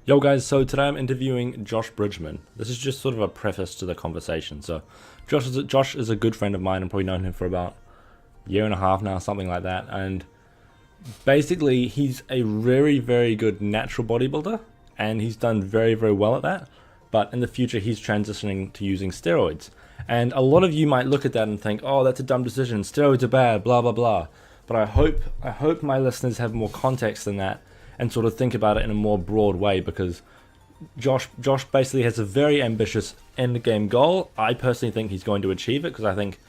Yo guys, so today I'm interviewing Josh Bridgeman. This is just sort of a preface to the conversation. So Josh is a good friend of mine. I've probably known him for about a year and a half now, something like that. And basically he's a very, very good natural bodybuilder and he's done very, very well at that. But in the future he's transitioning to using steroids. And a lot of you might look at that and think, oh, that's a dumb decision. Steroids are bad, blah, blah, blah. But I hope my listeners have more context than that and sort of think about it in a more broad way, because Josh basically has a very ambitious end game goal. I personally think he's going to achieve it, because I think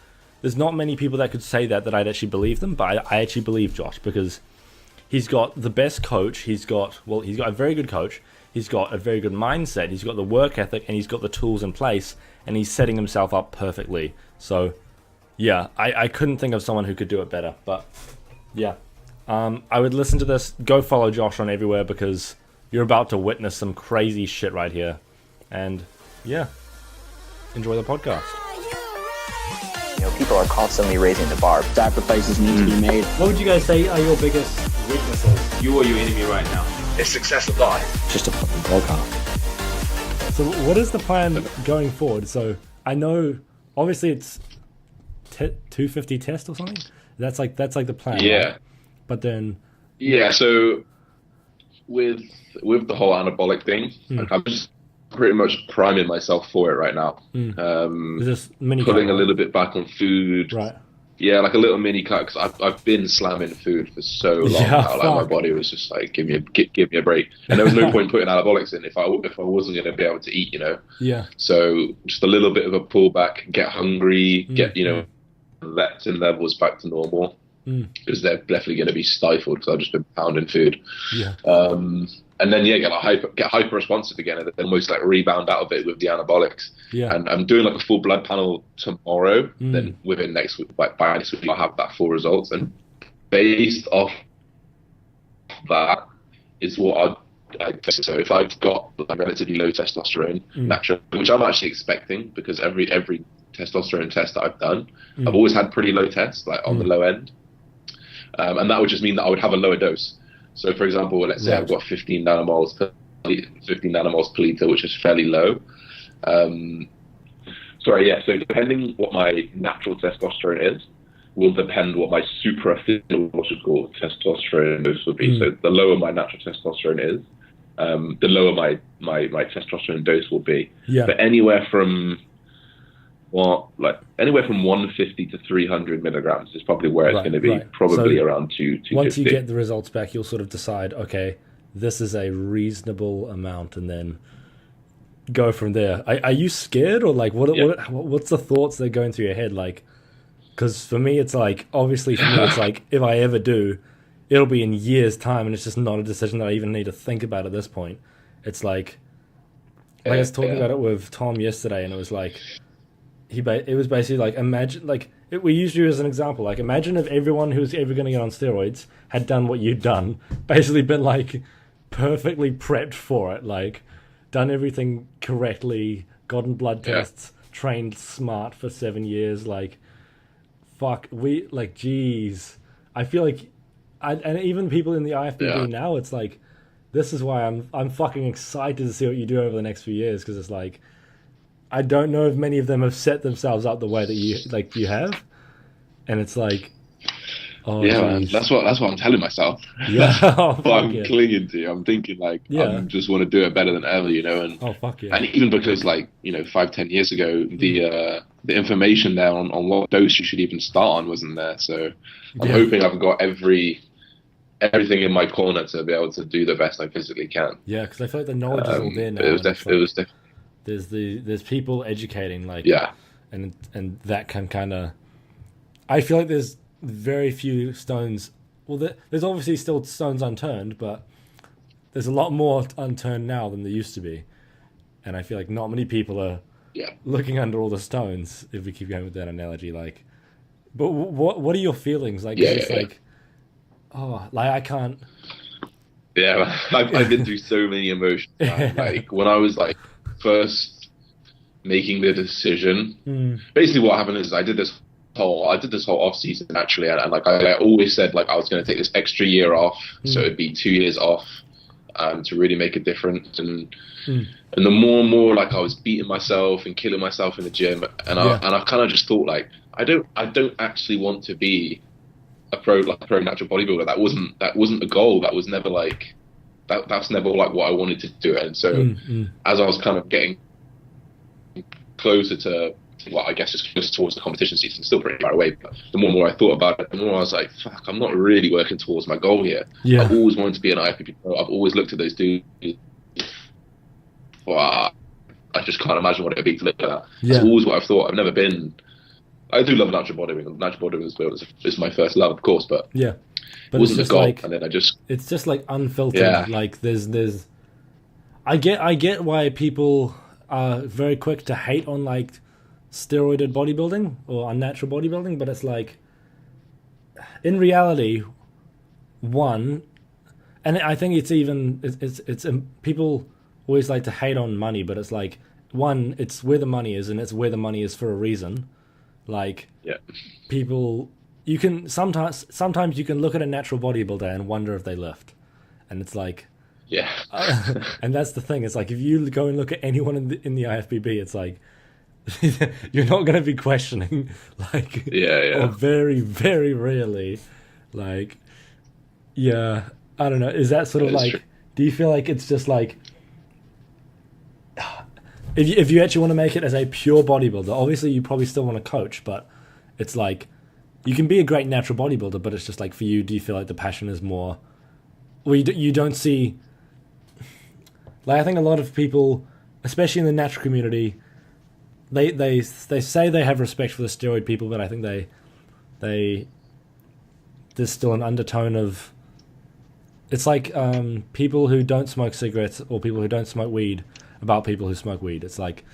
there's not many people that could say that I'd actually believe them, but I actually believe Josh, because he's got the best coach. He's got a very good coach. He's got a very good mindset. He's got the work ethic, and he's got the tools in place, and he's setting himself up perfectly. So yeah, I couldn't think of someone who could do it better. But yeah, I would listen to this. Go follow Josh on everywhere, because you're about to witness some crazy shit right here. And yeah, enjoy the podcast. People are constantly raising the bar. Sacrifices need to be made. What would you guys say are your biggest weaknesses? You are your enemy right now. It's success of life. Just a fucking podcast. So what is the plan going forward? So I know obviously it's 250 test or something. That's like the plan. Yeah. Right? But then So with the whole anabolic thing, I'm just pretty much priming myself for it right now. There's mini putting cut, a little bit back on food. right? Yeah, like a little mini cut, because I've been slamming food for so long now. Like my body was just like, give me a break, and there was no point putting anabolics in if I wasn't going to be able to eat, Yeah. So just a little bit of a pullback, get hungry, get leptin levels back to normal, because they're definitely going to be stifled because I've just been pounding food. Yeah. And then get hyper responsive again, and then almost like rebound out of it with the anabolics. Yeah. And I'm doing like a full blood panel tomorrow. Then within next week, by next week, I'll have that full results. And based off that is what I so if I've got like relatively low testosterone, natural, which I'm actually expecting, because every testosterone test that I've done, I've always had pretty low tests, like on the low end. And that would just mean that I would have a lower dose. So, for example, let's say I've got 15 nanomoles per liter, which is fairly low. So depending what my natural testosterone is, will depend what my supraphysiological testosterone dose would be. So, the lower my natural testosterone is, the lower my testosterone dose will be. Yeah. But anywhere from 150 to 300 milligrams is probably where it's going to be. Probably so around 250. Once you get the results back, you'll sort of decide, okay, this is a reasonable amount, and then go from there. Are you scared, or like what's the thoughts that are going through your head? Like, because for me, it's like, obviously for me, it's like, if I ever do, it'll be in years' time, and it's just not a decision that I even need to think about at this point. It's like I was talking about it with Tom yesterday, and it was like, it was basically like, imagine, like, we used you as an example, like, imagine if everyone who's ever going to get on steroids had done what you'd done, basically been like perfectly prepped for it, like done everything correctly, gotten blood tests, trained smart for 7 years, like, geez, I feel like, and even people in the IFBB now, it's like, this is why I'm fucking excited to see what you do over the next few years, because it's like, I don't know if many of them have set themselves up the way that you have, and it's like, man, that's what I'm telling myself. Yeah, what I'm clinging to. I'm thinking like, I just want to do it better than ever, and and even because 5-10 years ago, the information there on what dose you should even start on wasn't there. So I'm hoping I've got everything in my corner to be able to do the best I physically can. Yeah, because I feel like the knowledge is all there now. It was definitely. There's people educating, like, and that can kind of, I feel like there's very few stones. Well, there's obviously still stones unturned, but there's a lot more unturned now than there used to be, and I feel like not many people are looking under all the stones, if we keep going with that analogy. Like, but what are your feelings like? Like, I can't. Yeah, I've been through so many emotions. Like when I was like first making the decision, basically what happened is I did this whole off season actually, and like I always said, like I was going to take this extra year off, so it'd be 2 years off, and to really make a difference. And the more and more like I was beating myself and killing myself in the gym, and I kind of just thought like I don't actually want to be a pro natural bodybuilder. That wasn't a goal. That was never like that's never like what I wanted to do. And so as I was kind of getting closer to well, I guess it's closer towards the competition season, still pretty far away, but the more and more I thought about it, the more I was like, fuck, I'm not really working towards my goal here. I've always wanted to be an IFBB pro. I've always looked at those dudes. Wow, I just can't imagine what it would be to live like that. That's always what I've thought. I've never been. I do love natural bodybuilding. Natural bodybuilding is my first love, of course, but but it wasn't the goal. like, and then it's just like unfiltered. Like there's I get why people are very quick to hate on like steroided bodybuilding or unnatural bodybuilding, but it's like in reality, and I think it's people always like to hate on money, but it's like it's where the money is, and it's where the money is for a reason. Like people, you can sometimes you can look at a natural bodybuilder and wonder if they lift, and it's like and that's the thing. It's like if you go and look at anyone in the IFBB, it's like you're not going to be questioning, like, or very, very rarely, like, I don't know. Is that sort of like, do you feel like it's just like, if you actually want to make it as a pure bodybuilder, obviously you probably still want to coach, but it's like, you can be a great natural bodybuilder, but it's just like for you, do you feel like the passion is more, or you don't see, like, I think a lot of people, especially in the natural community, They say they have respect for the steroid people, but I think there's still an undertone of, it's like people who don't smoke cigarettes or people who don't smoke weed about people who smoke weed. It's like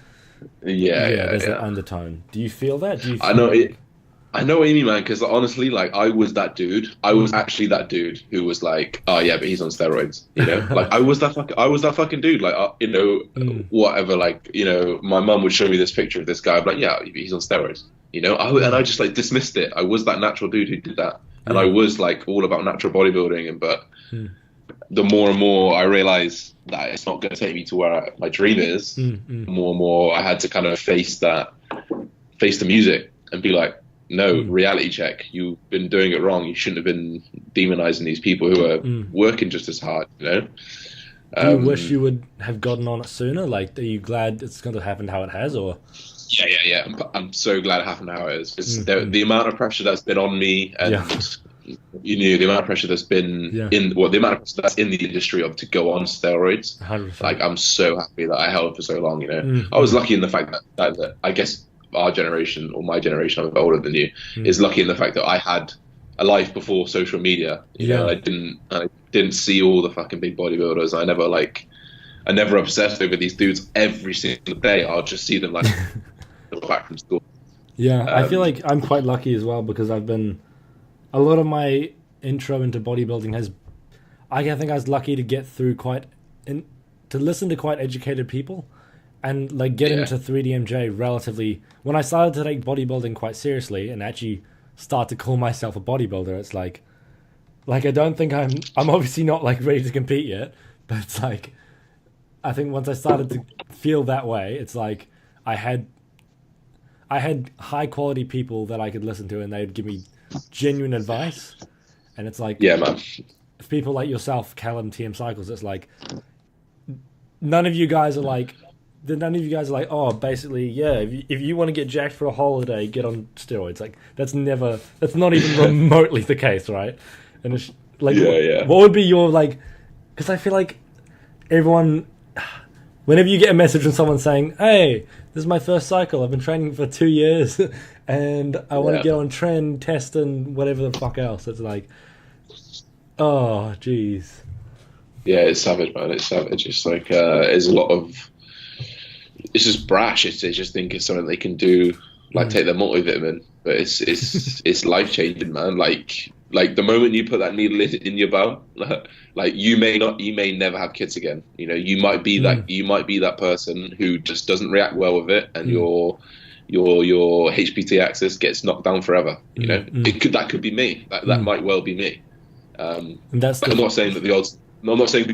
there's an undertone. Do you feel that? I know what you mean, man, because honestly, like, I was that dude. I was actually that dude who was like, oh yeah, but he's on steroids, you know? Like, I was that fucking dude, like, you know, whatever, like, you know, my mum would show me this picture of this guy, I'd be like, yeah, he's on steroids, you know? And I just, like, dismissed it. I was that natural dude who did that. And I was, like, all about natural bodybuilding, but the more and more I realized that it's not going to take me to where my dream is, the more and more I had to kind of face the music and be like, no, reality check. You've been doing it wrong. You shouldn't have been demonizing these people who are working just as hard, you know? Do you wish you would have gotten on it sooner? Like, are you glad it's going to happen how it has, or? Yeah. I'm so glad it happened how it is. It's the amount of pressure that's been on me, and you know, the amount of pressure that's been the amount of pressure that's in the industry to go on steroids. 100%. Like, I'm so happy that I held for so long, you know? I was lucky in the fact that I guess our generation, or my generation, I'm a bit older than you, is lucky in the fact that I had a life before social media. You know, I didn't see all the fucking big bodybuilders. I never obsessed over these dudes every single day. I'll just see them like back from school. I feel like I'm quite lucky as well, because a lot of my intro into bodybuilding I think I was lucky to get through to listen to quite educated people. And like get into 3DMJ relatively, when I started to take bodybuilding quite seriously and actually start to call myself a bodybuilder, it's like I don't think I'm obviously not like ready to compete yet, but it's like, I think once I started to feel that way, it's like I had high quality people that I could listen to, and they'd give me genuine advice. And it's like, man, people like yourself, Callum, TM Cycles, it's like none of you guys are like, oh, basically, if you want to get jacked for a holiday, get on steroids. Like, that's not even remotely the case, right? And it's like, what would be your, like, because I feel like everyone, whenever you get a message from someone saying, hey, this is my first cycle, I've been training for 2 years, and I want to get on trend, test, and whatever the fuck else, it's like, oh, jeez. Yeah, it's savage, man. It's savage. It's like, there's a lot of, it's just brash. They just think it's something they can do, like take their multivitamin, but it's life changing, man. Like the moment you put that needle in your bum, like you may never have kids again. You know, you might be that person who just doesn't react well with it, and your HPT axis gets knocked down forever. You know, that could be me. That might well be me. And that's I'm not saying that the odds I'm not saying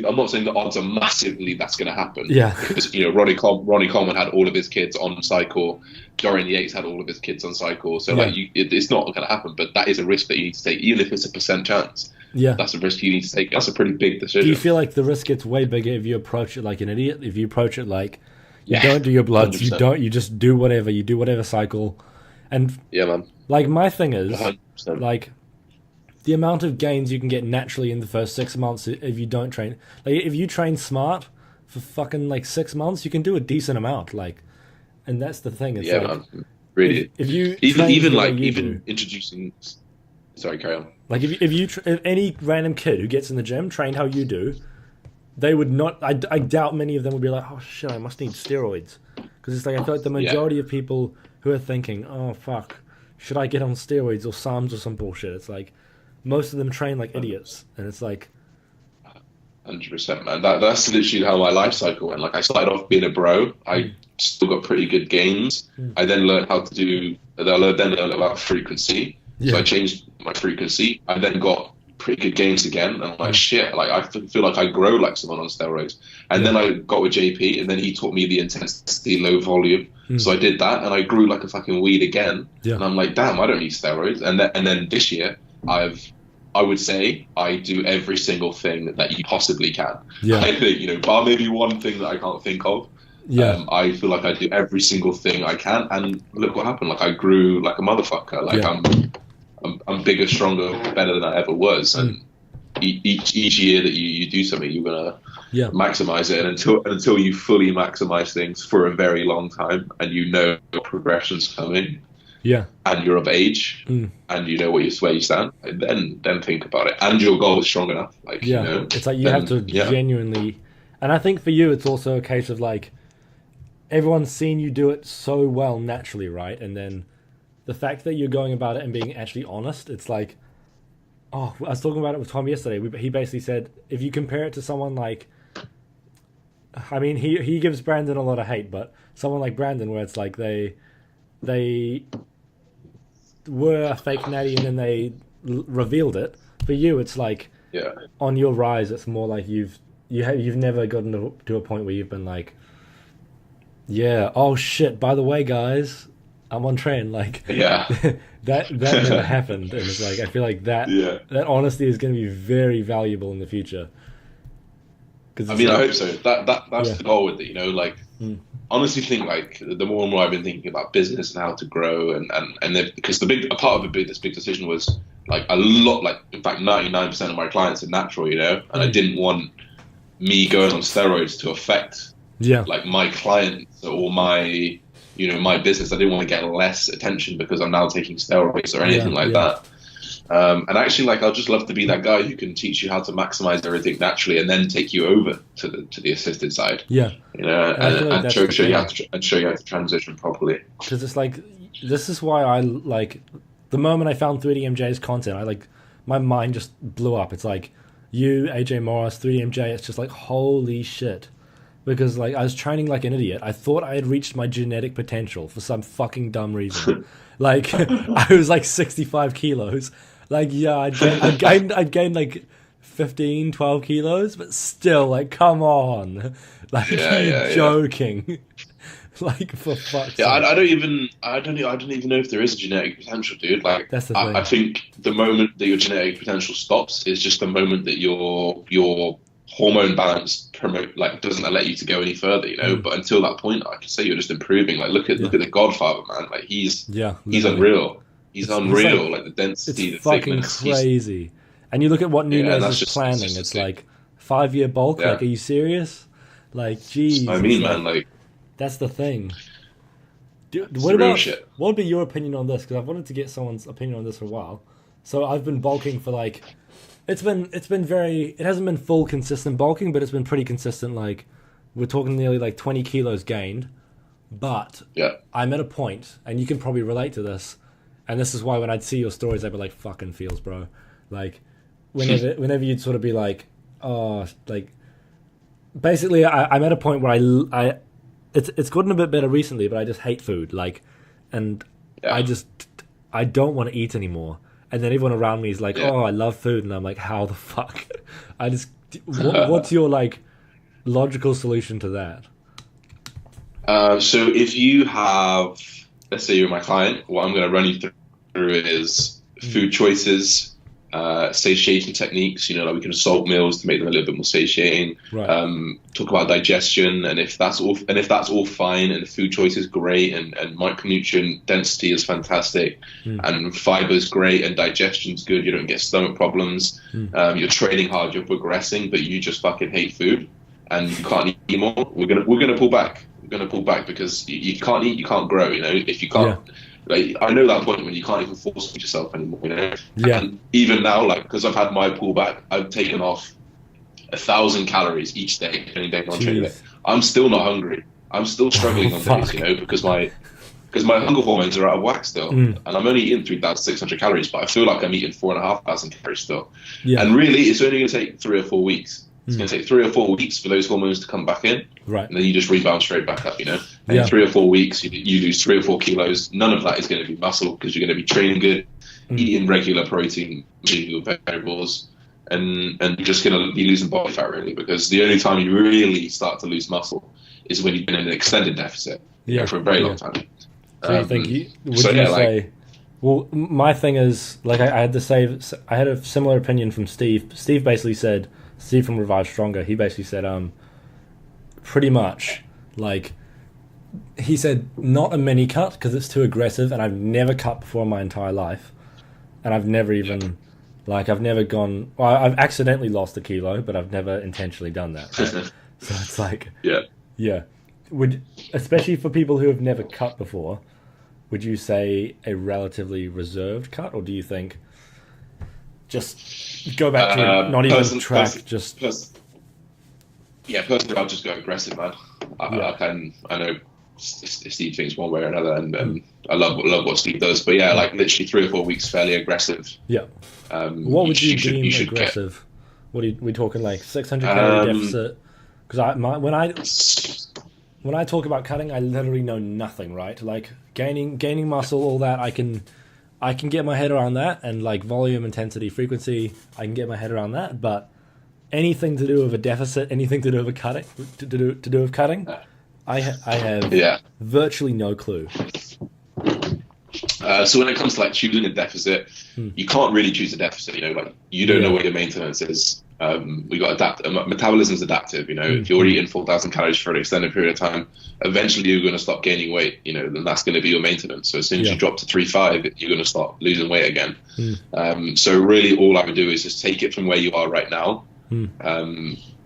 the odds are massively that's going to happen. Yeah. Because Ronnie Coleman had all of his kids on cycle. Dorian Yates had all of his kids on cycle. So it's not going to happen. But that is a risk that you need to take, even if it's a % chance. Yeah. That's a risk you need to take. That's a pretty big decision. Do you feel like the risk gets way bigger if you approach it like an idiot? If you approach it like you don't do your bloods, 100%. you just do whatever, you do whatever cycle. And yeah, man. like my thing is 100%. like the amount of gains you can get naturally in the first 6 months if you don't train. Like if you train smart for fucking like 6 months, you can do a decent amount. Like, and that's the thing. It's like, man. Really. If you even introducing. Sorry, carry on. Like if any random kid who gets in the gym trained how you do, they would not. I doubt many of them would be like, oh shit, I must need steroids, because it's like I feel like the majority of people who are thinking, oh fuck, should I get on steroids or SARMs or some bullshit? It's like most of them train like idiots, and it's like 100%, man. That's literally how my life cycle went. Like I started off being a bro. I still got pretty good gains. I then learned how to do. Then learned about frequency. Yeah. So I changed my frequency. I then got pretty good gains again, and I'm like, shit, like I feel like I grow like someone on steroids. And then I got with JP, and then he taught me the intensity, low volume. So I did that, and I grew like a fucking weed again. Yeah. And I'm like, damn, I don't need steroids. And then this year, I would say I do every single thing that you possibly can. Yeah. I think, bar maybe one thing that I can't think of. Yeah. I feel like I do every single thing I can, and look what happened. Like I grew like a motherfucker. Like I'm bigger, stronger, better than I ever was. And each year that you do something, you're gonna maximize it. And until you fully maximize things for a very long time, and progression's coming. Yeah. And you're of age, and you know where you stand. And then think about it. And your goal is strong enough. Like it's like you have to genuinely. And I think for you, it's also a case of like everyone's seen you do it so well naturally, right? And then the fact that you're going about it and being actually honest, it's like, I was talking about it with Tom yesterday. He basically said, if you compare it to someone like, I mean, he gives Brandon a lot of hate, but someone like Brandon, where it's like they were a fake natty and then they revealed it. For you, it's like, on your rise, it's more like you've never gotten to a point where you've been like, oh shit, by the way, guys, I'm on train. Like, that never happened. And it's like, I feel like that honesty is going to be very valuable in the future. I mean, I hope so. That's the goal with it, honestly think like the more and more I've been thinking about business and how to grow and because a part of this big decision was like a lot, like in fact 99% of my clients are natural, and I didn't want me going on steroids to affect like my clients or my my business. I didn't want to get less attention because I'm now taking steroids or anything like that. And actually, like, I'd just love to be that guy who can teach you how to maximize everything naturally and then take you over to the assisted side. Yeah. And show you how to transition properly. Because it's like, this is why I like, the moment I found 3DMJ's content, my mind just blew up. It's like, you, AJ Morris, 3DMJ, it's just like, holy shit. Because like I was training like an idiot. I thought I had reached my genetic potential for some fucking dumb reason. Like I was like 65 kilos. Like I'd gained like 15, 12 kilos, but still, like, come on. Like, you're joking. Like, for fuck's sake. I don't even know if there is a genetic potential, dude. Like, that's the thing. I think the moment that your genetic potential stops is just the moment that your hormone balance doesn't let you to go any further, But until that point, I can say you're just improving. Like, look at the Godfather, man. Like, he's unreal. He's unreal. Like the density, it's the fucking thickness. crazy. And you look at what Nunes is planning. It's like 5-year bulk. Like, are you serious? Like, geez. I mean, man, like, that's the thing. What would be your opinion on this? Because I've wanted to get someone's opinion on this for a while. So I've been bulking for like, it hasn't been full consistent bulking, but it's been pretty consistent. Like, we're talking nearly like 20 kilos gained. But I'm at a point, and you can probably relate to this. And this is why when I'd see your stories, I'd be like, fucking feels, bro. Like, whenever you'd sort of be like, oh, like, basically, I'm at a point where it's gotten a bit better recently, but I just hate food. Like, and I don't want to eat anymore. And then everyone around me is like, oh, I love food. And I'm like, how the fuck? I just What's your like logical solution to that? So if you have, let's say you're my client, what I'm going to run you through is food choices, satiation techniques. You know, like we can salt meals to make them a little bit more satiating. Right. Talk about digestion, and if that's all fine, and the food choice is great, and micronutrient density is fantastic, and fiber is great, and digestion's good, you don't get stomach problems. You're training hard, you're progressing, but you just fucking hate food, and you can't eat more. We're gonna pull back. We're gonna pull back because you can't eat, you can't grow. You know, if you can't. Yeah. Like, I know that point when you can't even force feed yourself anymore, you know? Yeah. And even now, like, because I've had my pullback, I've taken off 1,000 calories each day, any day on training day. I'm still not hungry. I'm still struggling on days, you know, because my hunger hormones are out of whack still. And I'm only eating 3,600 calories, but I feel like I'm eating 4,500 calories still. Yeah. And really, it's only going to take 3 or 4 weeks. It's going to take 3 or 4 weeks for those hormones to come back in. Right. And then you just rebound straight back up, you know? And in 3 or 4 weeks, you lose 3 or 4 kilos. None of that is going to be muscle because you're going to be training good, eating regular protein, eating variables, and you're just going to be losing body fat, really, because the only time you really start to lose muscle is when you've been in an extended deficit for a very long time. So would you say... Well, my thing is, like, I had a similar opinion from Steve. Steve from Revive Stronger, he basically said, pretty much, like, he said, not a mini cut because it's too aggressive, and I've never cut before in my entire life, and I've never even, I've never gone, well, I've accidentally lost a kilo, but I've never intentionally done that. Right? So it's like, yeah. Especially for people who have never cut before, would you say a relatively reserved cut, or do you think just go back to not even track, personally, I'll just go aggressive, man. I know Steve thinks one way or another, and I love what Steve does, but like literally 3 or 4 weeks fairly aggressive. Yeah. What would you deem aggressive? What are we talking, like 600 calorie deficit? Because when I talk about cutting, I literally know nothing, right? Like gaining muscle, all that, I can get my head around that, and like volume, intensity, frequency, I can get my head around that. But anything to do with a deficit, anything to do with cutting, I have virtually no clue. So when it comes to like choosing a deficit, you can't really choose a deficit. You know, like you don't know what your maintenance is. We got metabolism is adaptive. You know, if you're eating 4,000 calories for an extended period of time, eventually you're going to stop gaining weight. You know, then that's going to be your maintenance. So as soon as you drop to 3.5, you're going to start losing weight again. So really, all I would do is just take it from where you are right now.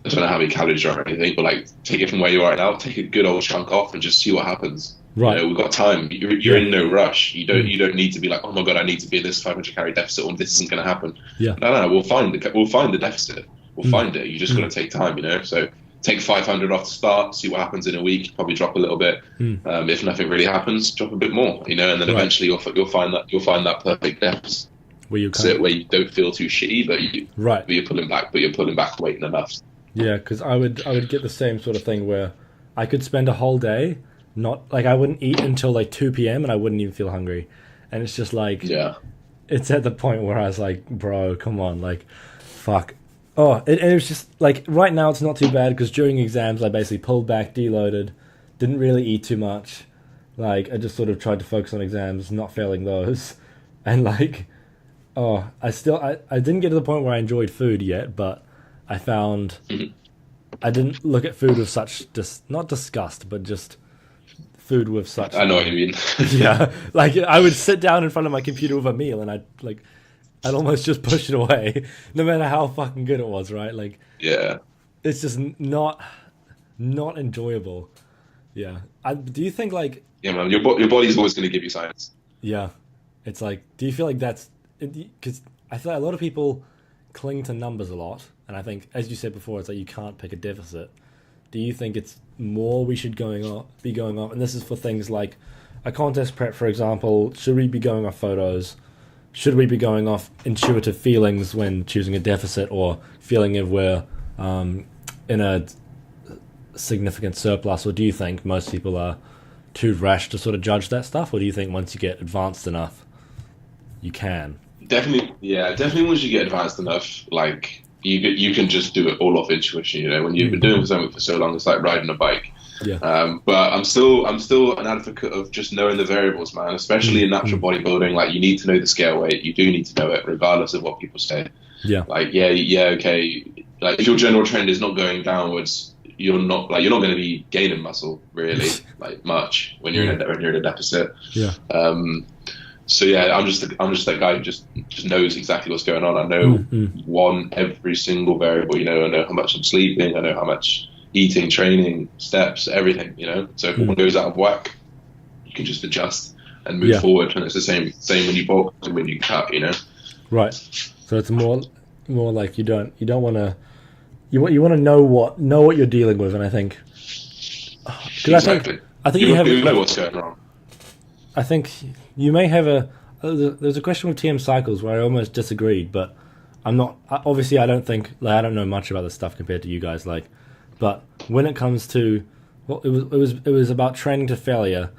I don't know how many calories or anything, but like take it from where you are right now, take a good old chunk off, and just see what happens. Right. You know, we've got time. You're in no rush. You don't need to be like, oh my god, I need to be in this 500 calorie deficit, or this isn't going to happen. No, we'll find the deficit. We'll find it. You just got to take time. You know, so take 500 off to start, see what happens in a week. Probably drop a little bit. If nothing really happens, drop a bit more. You know, and then eventually you'll find that perfect deficit where you don't feel too shitty, but you're pulling back weight enough. Yeah, because I would get the same sort of thing where I could spend a whole day. Not like I wouldn't eat until like 2 p.m. and I wouldn't even feel hungry, and it's just like it's at the point where I was like, bro, come on, like, fuck. It was just like right now it's not too bad because during exams I basically pulled back, deloaded, didn't really eat too much. Like I just sort of tried to focus on exams, not failing those, and like, I didn't get to the point where I enjoyed food yet, but I found I didn't look at food with such not disgust, but just food with such. I know what you mean. Yeah, like I would sit down in front of my computer with a meal, and I'd almost just push it away, no matter how fucking good it was, right? Like, it's just not enjoyable. Yeah, do you think like? Yeah, man, your body's always going to give you signs. Yeah, it's like, do you feel like that's because I feel like a lot of people cling to numbers a lot, and I think, as you said before, it's like you can't pick a deficit. Do you think it's more we should be going off? And this is for things like a contest prep, for example. Should we be going off photos? Should we be going off intuitive feelings when choosing a deficit, or feeling if we're in a significant surplus? Or do you think most people are too rash to sort of judge that stuff? Or do you think once you get advanced enough, you can? Definitely once you get advanced enough, like you can just do it all off intuition. When you've been doing something for so long, it's like riding a bike. Yeah. But I'm still an advocate of just knowing the variables, man. Especially in natural bodybuilding, like you need to know the scale weight. You do need to know it, regardless of what people say. Yeah. Like okay. Like if your general trend is not going downwards, you're not going to be gaining muscle really like much when you're in a deficit. Yeah. So yeah, I'm just that guy who just knows exactly what's going on. I know every single variable. I know how much I'm sleeping. I know how much eating, training, steps, everything. So if one goes out of whack, you can just adjust and move forward. And it's the same when you bulk and when you cut. Right. So it's more like you don't want to. You want to know what you're dealing with, and I think. Exactly. I think you have know what's going on. I think you may have there's a question with TM Cycles where I almost disagreed, but I'm not. Obviously, I don't think I don't know much about this stuff compared to you guys. But when it comes to it was about training to failure.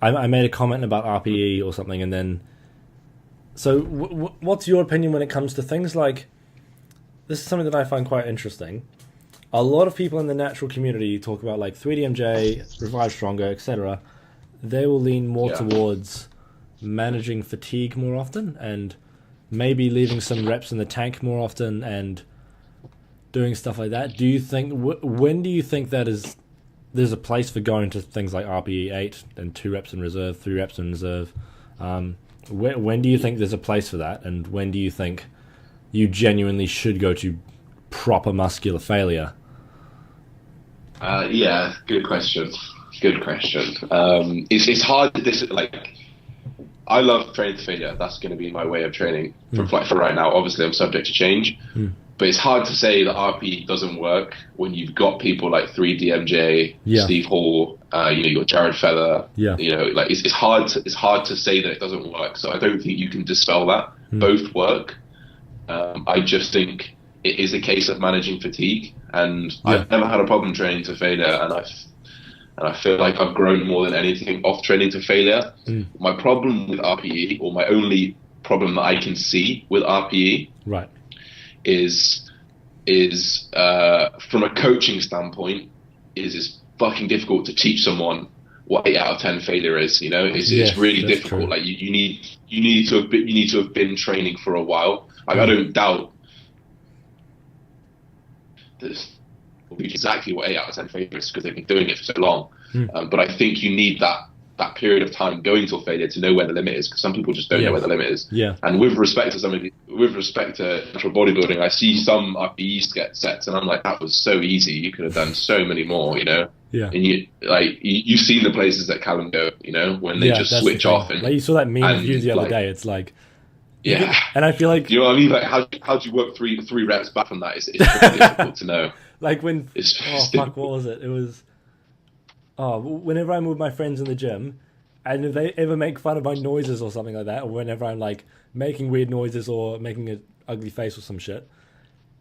I made a comment about RPE or something, and then. So, what's your opinion when it comes to things like? This is something that I find quite interesting. A lot of people in the natural community talk about like 3DMJ, Revive Stronger, etc. They will lean more towards managing fatigue more often and maybe leaving some reps in the tank more often and doing stuff like that. Do you think when do you think there's a place for going to things like RPE 8 and 2 reps in reserve, 3 reps in reserve? When do you think there's a place for that, and when do you think you genuinely should go to proper muscular failure? Yeah, good question. It's hard to I love training to failure. That's going to be my way of training for right now. Obviously, I'm subject to change, but it's hard to say that RPE doesn't work when you've got people like 3DMJ, Steve Hall, you got Jared Feather. Yeah. It's hard to say that it doesn't work. So I don't think you can dispel that. Both work. I just think it is a case of managing fatigue, and I've never had a problem training to failure, and I feel like I've grown more than anything off training to failure. My problem with RPE, or my only problem that I can see with RPE, right, is from a coaching standpoint, is fucking difficult to teach someone what 8 out of 10 failure is. It's really difficult. True. Like you need to have been training for a while. I don't doubt this will be exactly what 8 out of 10 failure is because they've been doing it for so long. But I think you need that period of time going till failure to know where the limit is, because some people just don't know where the limit is. Yeah. And with respect to natural bodybuilding, I see some RPEs get sets, and I'm like, that was so easy. You could have done so many more. Yeah. And you've seen the places that Callum go. When they just switch off. And you saw that meme of you the other day. It's like. Yeah, and I feel like you know what I mean. Like, how do you work three reps back from that? It's pretty difficult to know. Like when what was it? It was whenever I'm with my friends in the gym, and if they ever make fun of my noises or something like that, or whenever I'm like making weird noises or making an ugly face or some shit,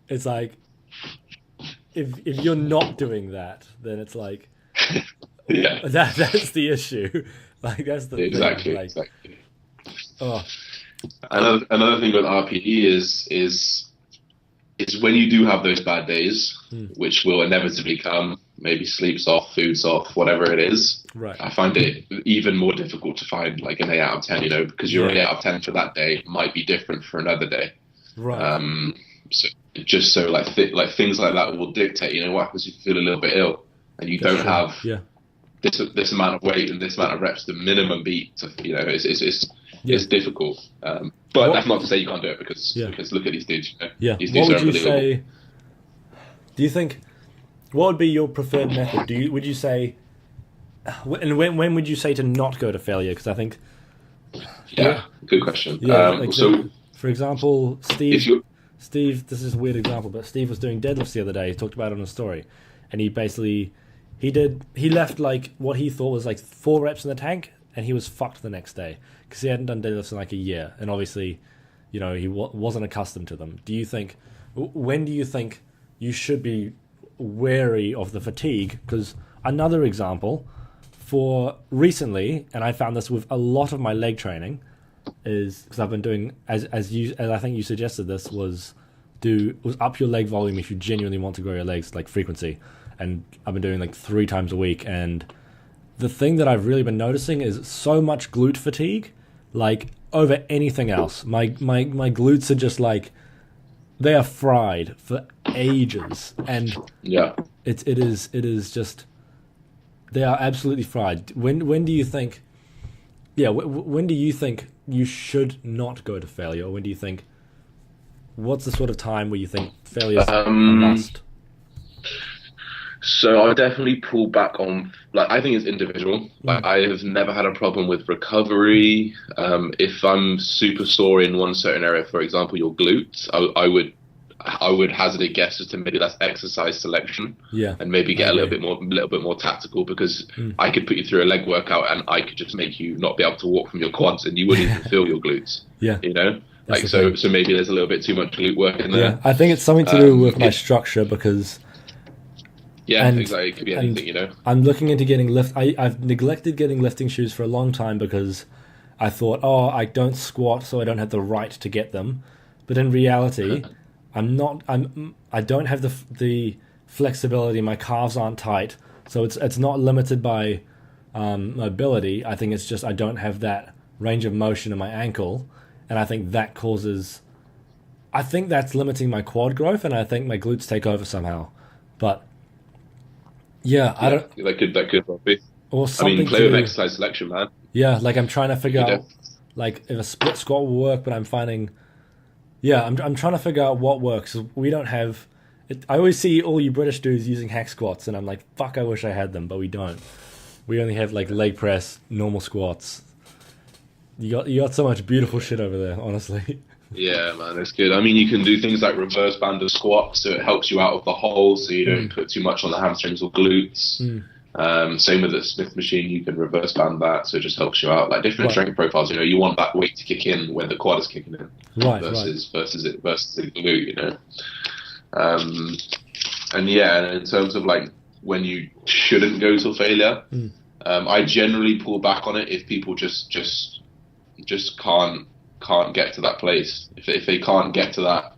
it's like if you're not doing that, then it's like that's the issue. Like that's the exactly. Thing. Like, exactly. Oh. Another thing with RPE is when you do have those bad days, which will inevitably come, maybe sleep's off, food's off, whatever it is. Right. I find it even more difficult to find like an 8 out of 10, because your 8 out of 10 for that day might be different for another day. Right. So things like that will dictate, what happens if you feel a little bit ill and you don't have this amount of weight and this amount of reps, the minimum beat to, it's difficult. But that's not to say you can't do it because look at these dudes. These dudes what would you say? Do you think what would be your preferred method? Would you say, and when would you say to not go to failure? Because I think. Yeah, good question. For example, Steve. This is a weird example, but Steve was doing deadlifts the other day. He talked about it on a story, and he left like what he thought was like 4 reps in the tank, and he was fucked the next day because he hadn't done deadlifts in like a year, and obviously, he wasn't accustomed to them. When do you think you should be wary of the fatigue? Because another example for recently, and I found this with a lot of my leg training, is because I've been doing as I think you suggested this was was up your leg volume if you genuinely want to grow your legs, like frequency. And I've been doing like 3 times a week. And the thing that I've really been noticing is so much glute fatigue, like over anything else. My glutes are just like, they are fried for ages. And Yeah. it is just, they are absolutely fried. When do you think, when do you think you should not go to failure? Or when do you think, what's the sort of time where you think failure is a must? So I definitely pull back on, like, I think it's individual. Like, I have never had a problem with recovery. If I'm super sore in one certain area, for example, your glutes, I would hazard a guess as to maybe that's exercise selection. Yeah. And maybe get a little bit more tactical, because I could put you through a leg workout and I could just make you not be able to walk from your quads and you wouldn't even feel your glutes. Yeah. You know? That's Like, so maybe there's a little bit too much glute work in there. Yeah, I think it's something to do with my structure, because exactly. It could be anything, you know. I'm looking into getting I've neglected getting lifting shoes for a long time because I thought, I don't squat, so I don't have the right to get them. But in reality, I don't have the flexibility. My calves aren't tight, so it's not limited by mobility. I think it's just I don't have that range of motion in my ankle, and I think that causes. I think that's limiting my quad growth, and I think my glutes take over somehow. But I don't. That could well be. Or something. I mean, play with exercise selection, man. Yeah, like I'm trying to figure out, like, if a split squat will work, but I'm finding. Yeah, I'm trying to figure out what works. We don't have. I always see all you British dudes using hack squats, and I'm like, fuck, I wish I had them, but we don't. We only have like leg press, normal squats. You got so much beautiful shit over there, honestly. Yeah, man, it's good. I mean, you can do things like reverse banded squat, so it helps you out of the hole, so you don't put too much on the hamstrings or glutes. Same with the Smith machine, you can reverse band that, so it just helps you out. Like different strength profiles, you know, you want that weight to kick in when the quad is kicking in, versus the glute, you know. And in terms of like when you shouldn't go to failure, I generally pull back on it if people just can't get to that place. If they can't get to that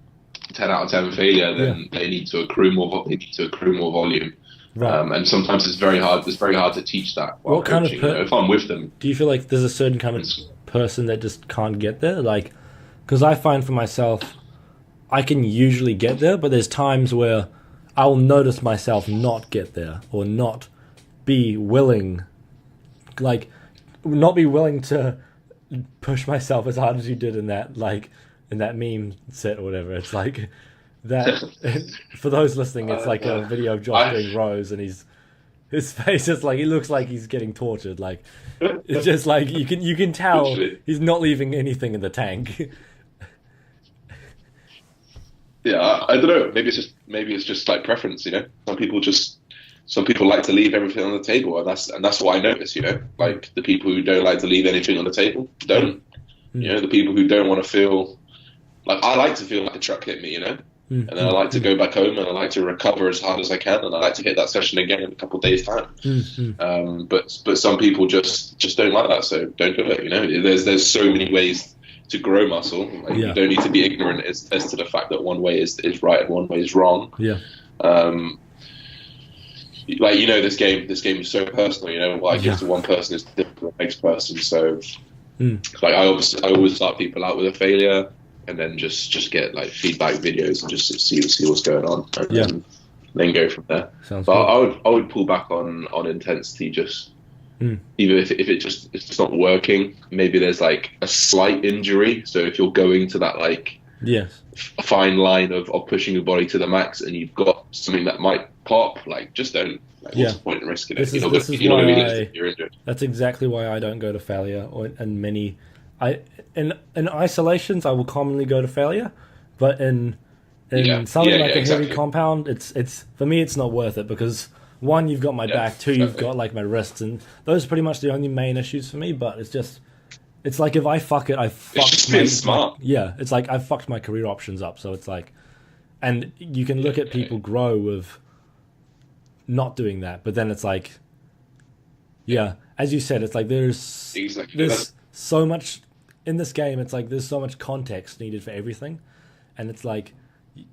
10 out of 10 failure, then they need to accrue more. They need to accrue more volume. Right. And sometimes it's very hard. It's very hard to teach that. While what kind coaching, of you know, if I'm with them? Do you feel like there's a certain kind of person that just can't get there? Like, because I find for myself, I can usually get there, but there's times where I'll notice myself not get there or not be willing, like, not be willing to push myself as hard as you did in that meme set or whatever. It's like that. For those listening, it's like a video of Josh doing rows, and his face is like, he looks like he's getting tortured. Like, it's just like you can tell he's not leaving anything in the tank. Yeah, I don't know. Maybe it's just like preference, you know. Some people like to leave everything on the table, and that's what I notice, you know. Like the people who don't like to leave anything on the table don't. You know, the people who don't want to feel like, I like to feel like a truck hit me, you know. And then I like to go back home and I like to recover as hard as I can, and I like to hit that session again in a couple of days' time. But some people just don't like that, so don't do it. You know, there's so many ways to grow muscle. Like, you don't need to be ignorant as to the fact that one way is right and one way is wrong. Yeah. Like, you know, this game is so personal. You know, what I give to one person is different to the next person. So, like, I always start people out with a failure, and then just get like feedback videos and just see what's going on, and then go from there. Sounds but good. I would pull back on intensity, just even if it's just not working. Maybe there's like a slight injury. So if you're going to that like fine line of pushing your body to the max, and you've got something that might pop, like, just don't. Like, what's the point in risking it? You're injured. That's exactly why I don't go to failure, in isolations I will commonly go to failure, but in something like a heavy compound, it's for me it's not worth it, because one, you've got my back, two, you've got like my wrists, and those are pretty much the only main issues for me. But it's like, if I fuck it, I fucked it's like I fucked my career options up. So it's like, and you can look at people grow with not doing that, but then it's like, as you said, it's like there's so much in this game. It's like there's so much context needed for everything, and it's like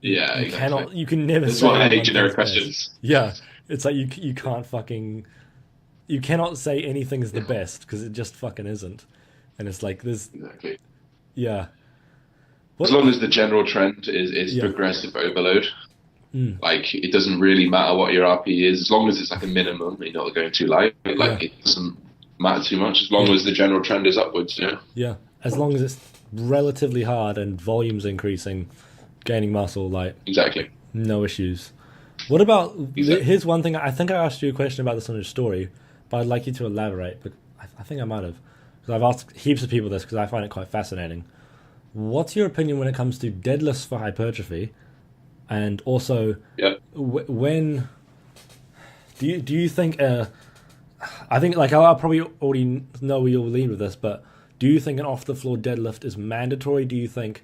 Yeah, You exactly. you can never That's say why I hate one generic thing's best. questions. Yeah, it's like you can't fucking, you cannot say anything's the best because it just fucking isn't. And it's like this, Exactly. yeah. As What? long as the general trend is Yeah. progressive overload, Mm, like it doesn't really matter what your RP is, as long as it's like a minimum, you're not going too light. yeah. Like it doesn't matter too much, as long Yeah. as the general trend is upwards. You know. Yeah. As long as it's relatively hard and volume's increasing, gaining muscle, like Exactly. no issues. What about, Exactly. here's one thing, I think I asked you a question about this on your story, but I'd like you to elaborate, but I think I might have. Because I've asked heaps of people this because I find it quite fascinating. What's your opinion when it comes to deadlifts for hypertrophy? And also, Yeah. when do you think, I think, like, I'll probably already know where you'll lean with this, but do you think an off the floor deadlift is mandatory? Do you think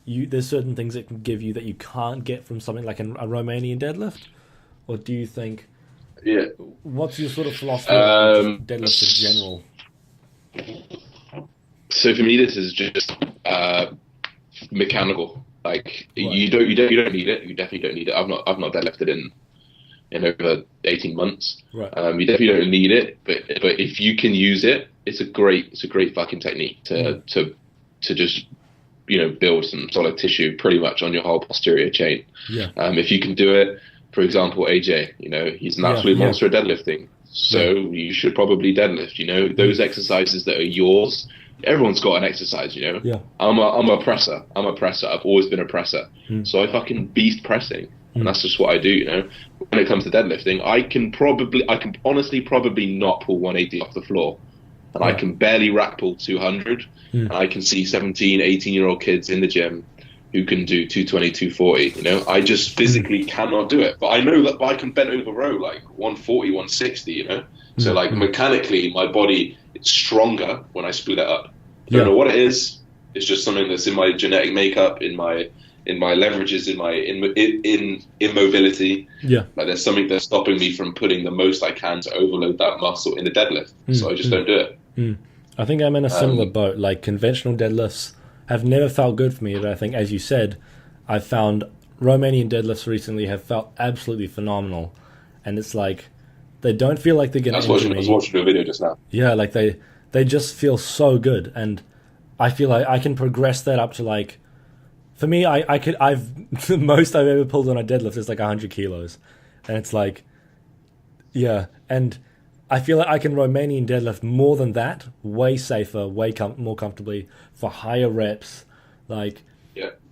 there's certain things it can give you that you can't get from something like a Romanian deadlift? Or do you think, Yeah. what's your sort of philosophy on Um, deadlifts in general? So for me, this is just mechanical. Like Right. you don't need it. You definitely don't need it. I've not deadlifted in over 18 months. Right. You definitely don't need it, but if you can use it, it's a great fucking technique to just build some solid tissue pretty much on your whole posterior chain. Yeah. If you can do it, for example, AJ, he's an absolute Yeah. monster at deadlifting, so you should probably deadlift. Those exercises that are yours. Everyone's got an exercise, Yeah. I'm a presser. I've always been a presser. So I fucking beast pressing. And that's just what I do, When it comes to deadlifting, I can honestly probably not pull 180 off the floor. And I can barely rack pull 200. And I can see 17, 18-year-old kids in the gym who can do 220, 240, I just physically cannot do it. But I know that I can bend over row like 140, 160, So like mechanically, my body is stronger when I split it up. I don't know what it is. It's just something that's in my genetic makeup, in my leverages, in mobility. Yeah. Like there's something that's stopping me from putting the most I can to overload that muscle in the deadlift. So I just don't do it. I think I'm in a similar boat. Like, conventional deadlifts have never felt good for me, but I think, as you said, I've found Romanian deadlifts recently have felt absolutely phenomenal. And it's like, they don't feel like they're going to injure me. I was watching a video just now. Yeah, like they just feel so good, and I feel like I can progress that up to, like, for me, the most I've ever pulled on a deadlift is like 100 kilos, and it's like, yeah, and I feel like I can Romanian deadlift more than that, way safer, more comfortably for higher reps, like.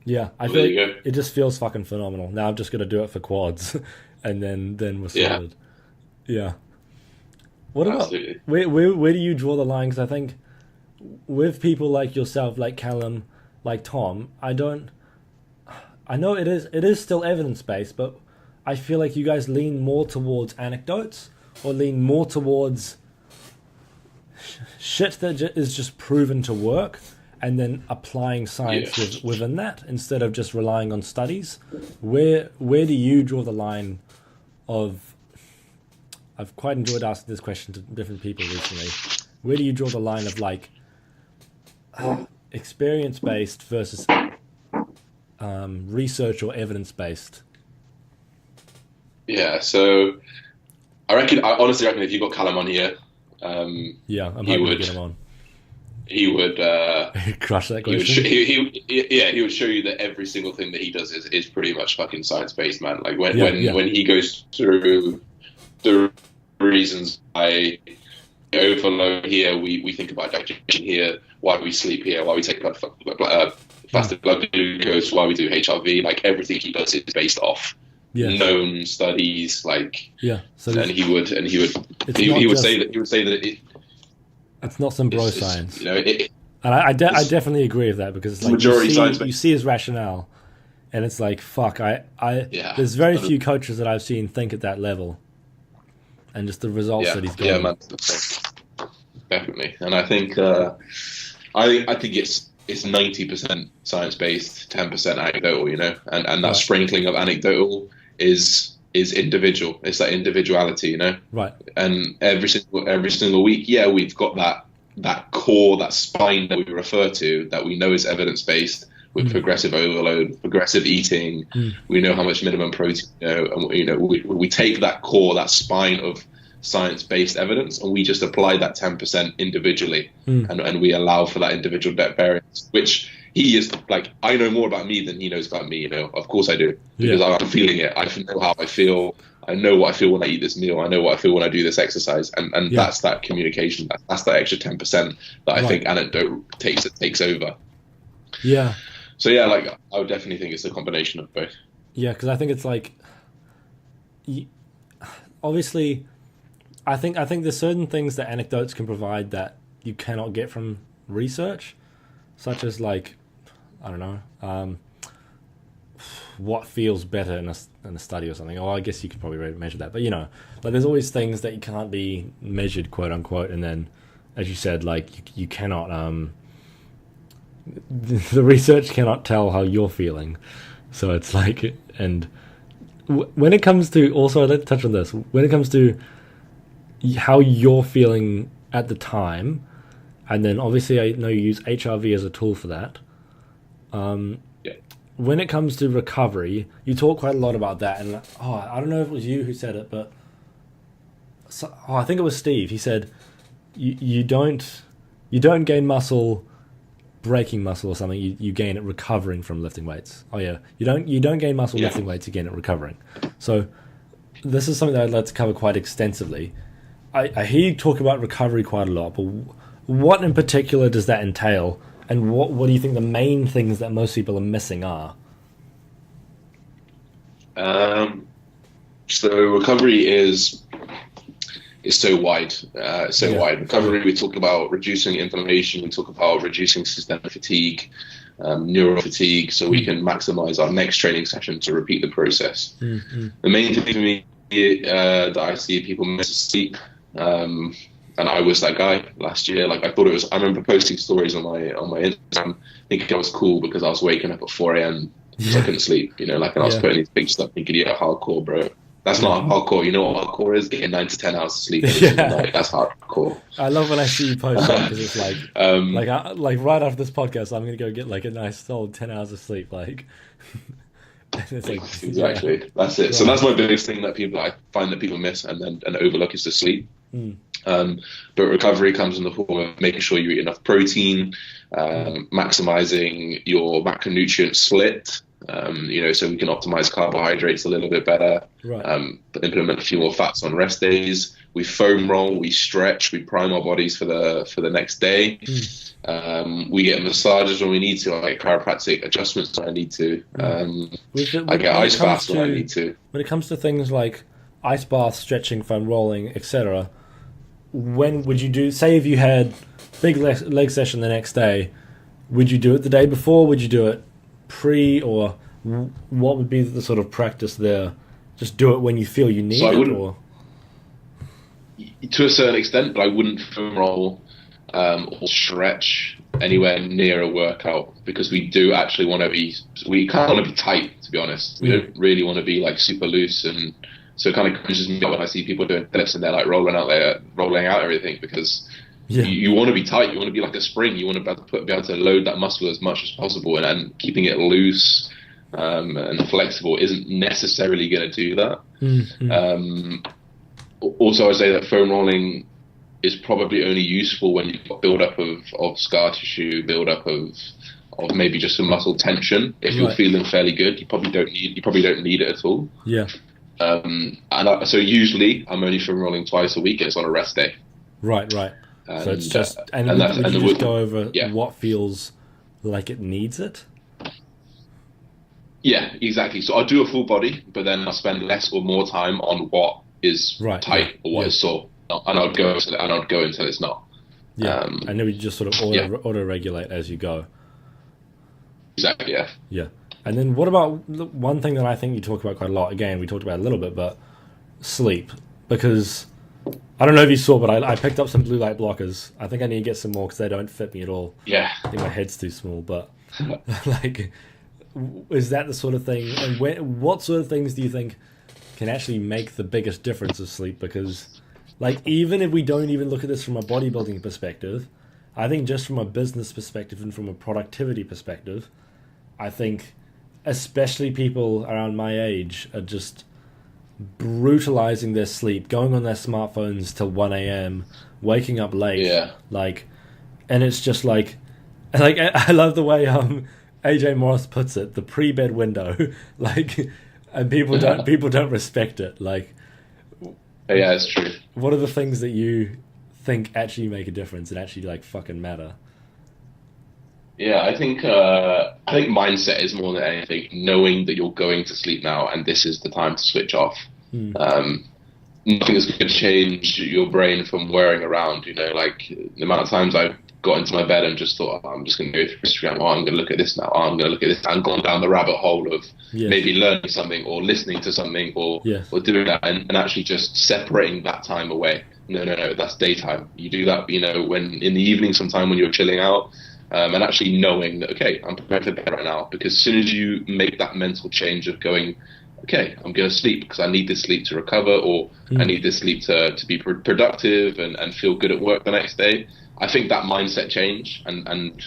Yeah, I feel like it just feels fucking phenomenal. Now I'm just gonna do it for quads, and then we're sorted. Yeah. What about where do you draw the line? Because I think with people like yourself, like Callum, like Tom, I know it is still evidence based, but I feel like you guys lean more towards anecdotes or lean more towards shit that is just proven to work, and then applying science within that instead of just relying on studies. Where do you draw the line of... I've quite enjoyed asking this question to different people recently. Where do you draw the line of, like, experience-based versus research or evidence-based? Yeah, so I honestly reckon if you got Callum on here, yeah, I'm hoping to get him on. He would crush that question. He would show you that every single thing that he does is pretty much fucking science based, man. Like when he goes through the reasons why overload here, we think about digestion here, why we sleep here, why we take fasted blood glucose, why we do HRV. Like everything he does is based off known studies. Like so and he would say that it's not some bro science. And I definitely agree with that, because it's like you see his rationale, and it's like, fuck, there's very few coaches that I've seen think at that level, and just the results that he's got. Yeah, man, definitely. And I think it's 90% science based, 10% anecdotal, and that sprinkling of anecdotal is individual. It's that individuality, Right. And every single week, we've got that core, that spine that we refer to, that we know is evidence based. with progressive overload, progressive eating. We know how much minimum protein, and we take that core, that spine of science-based evidence, and we just apply that 10% individually, and we allow for that individual variance, which he is like, I know more about me than he knows about me, of course I do, because I'm feeling it. I know how I feel. I know what I feel when I eat this meal. I know what I feel when I do this exercise, and that's that communication. That's that extra 10% that I think Anecdote takes over. Yeah. So yeah, like I would definitely think it's a combination of both. Yeah, because I think it's like, obviously, I think there's certain things that Anecdotes can provide that you cannot get from research, such as like, I don't know, what feels better in a study or something. Oh, I guess you could probably measure that, but like there's always things that you can't be measured, quote unquote. And then, as you said, like you cannot, the research cannot tell how you're feeling. So it's like, and when it comes to, also let's touch on this, when it comes to how you're feeling at the time, and then obviously I know you use HRV as a tool for that. When it comes to recovery, you talk quite a lot about that, and I don't know if it was you who said it, but I think it was Steve. He said you don't gain muscle breaking muscle or something. You gain it recovering from lifting weights. You don't gain muscle lifting weights. You gain it recovering. So this is something that I'd like to cover quite extensively. I hear you talk about recovery quite a lot, but what in particular does that entail? And what do you think the main things that most people are missing are? So recovery is so wide. Wide. Recovery, we talk about reducing inflammation, we talk about reducing systemic fatigue, neural fatigue, so we can maximize our next training session to repeat the process. The main thing for me that I see people miss is sleep. And I was that guy last year. Like I remember posting stories on my Instagram, thinking I was cool because I was waking up at 4 a.m. because I couldn't sleep. And I was putting these pictures up, thinking, hardcore, bro. That's not hardcore. You know what hardcore is? Getting 9 to 10 hours of sleep. That's hardcore. I love when I see you post that, because it's like, like right after this podcast, I'm gonna go get like a nice solid 10 hours of sleep. Like, it's like, exactly. That's it. Right. So that's my biggest thing that I find that people miss and overlook is the sleep. But recovery comes in the form of making sure you eat enough protein, maximizing your macronutrient split, so we can optimize carbohydrates a little bit better, implement a few more fats on rest days. We foam roll, we stretch, we prime our bodies for the next day. We get massages when we need to, like chiropractic adjustments when I need to. I get ice baths when I need to. When it comes to things like ice baths, stretching, foam rolling, etc., when would you do, say if you had big leg session the next day, would you do it the day before? Would you do it pre, or what would be the sort of practice there? Just do it when you feel you need it? Or? To a certain extent, but I wouldn't foam roll or stretch anywhere near a workout, because we do actually want to we kind of want to be tight, to be honest. We don't really want to be like super loose, and so it kind of crunches me up when I see people doing deadlifts and they're like rolling out everything, because you want to be tight. You want to be like a spring. You want to be able to load that muscle as much as possible, and keeping it loose and flexible isn't necessarily going to do that. Also, I would say that foam rolling is probably only useful when you've got build-up of scar tissue, build-up of maybe just some muscle tension. If you're feeling fairly good, you probably don't need it at all. So usually I'm only foam rolling twice a week, and it's on a rest day. Right. So it's just, would you just go over what feels like it needs it? Yeah, exactly. So I'll do a full body, but then I'll spend less or more time on what is tight or what is sore, and I'll go until it's not. And then we just sort of auto-regulate as you go. Exactly. Yeah. And then what about one thing that I think you talk about quite a lot? Again, we talked about it a little bit, but sleep. Because I don't know if you saw, but I picked up some blue light blockers. I think I need to get some more because they don't fit me at all. Yeah. I think my head's too small. But like, is that the sort of thing? And what sort of things do you think can actually make the biggest difference of sleep? Because like, even if we don't even look at this from a bodybuilding perspective, I think just from a business perspective and from a productivity perspective, I think especially people around my age are just brutalizing their sleep, going on their smartphones till 1 a.m., waking up late. Yeah. Like, and it's just like I love the way AJ Morris puts it, the pre-bed window. Like, and people don't respect it. Like, yeah, it's true. what are the things that you think actually make a difference and actually like fucking matter? Yeah, I think mindset is more than anything, knowing that you're going to sleep now and this is the time to switch off. Nothing is going to change your brain from whirring around. You know, like the amount of times I've got into my bed and just thought, I'm just going to go through Instagram. Oh, I'm going to look at this now. Oh, I'm going to look at this. And gone down the rabbit hole of maybe learning something or listening to something or doing that, and actually just separating that time away. No, that's daytime. You do that, you know, when in the evening, sometime when you're chilling out. And actually knowing that, okay, I'm prepared for bed right now. Because as soon as you make that mental change of going, okay, I'm going to sleep because I need this sleep to recover, or I need this sleep to be productive and feel good at work the next day, I think that mindset change, and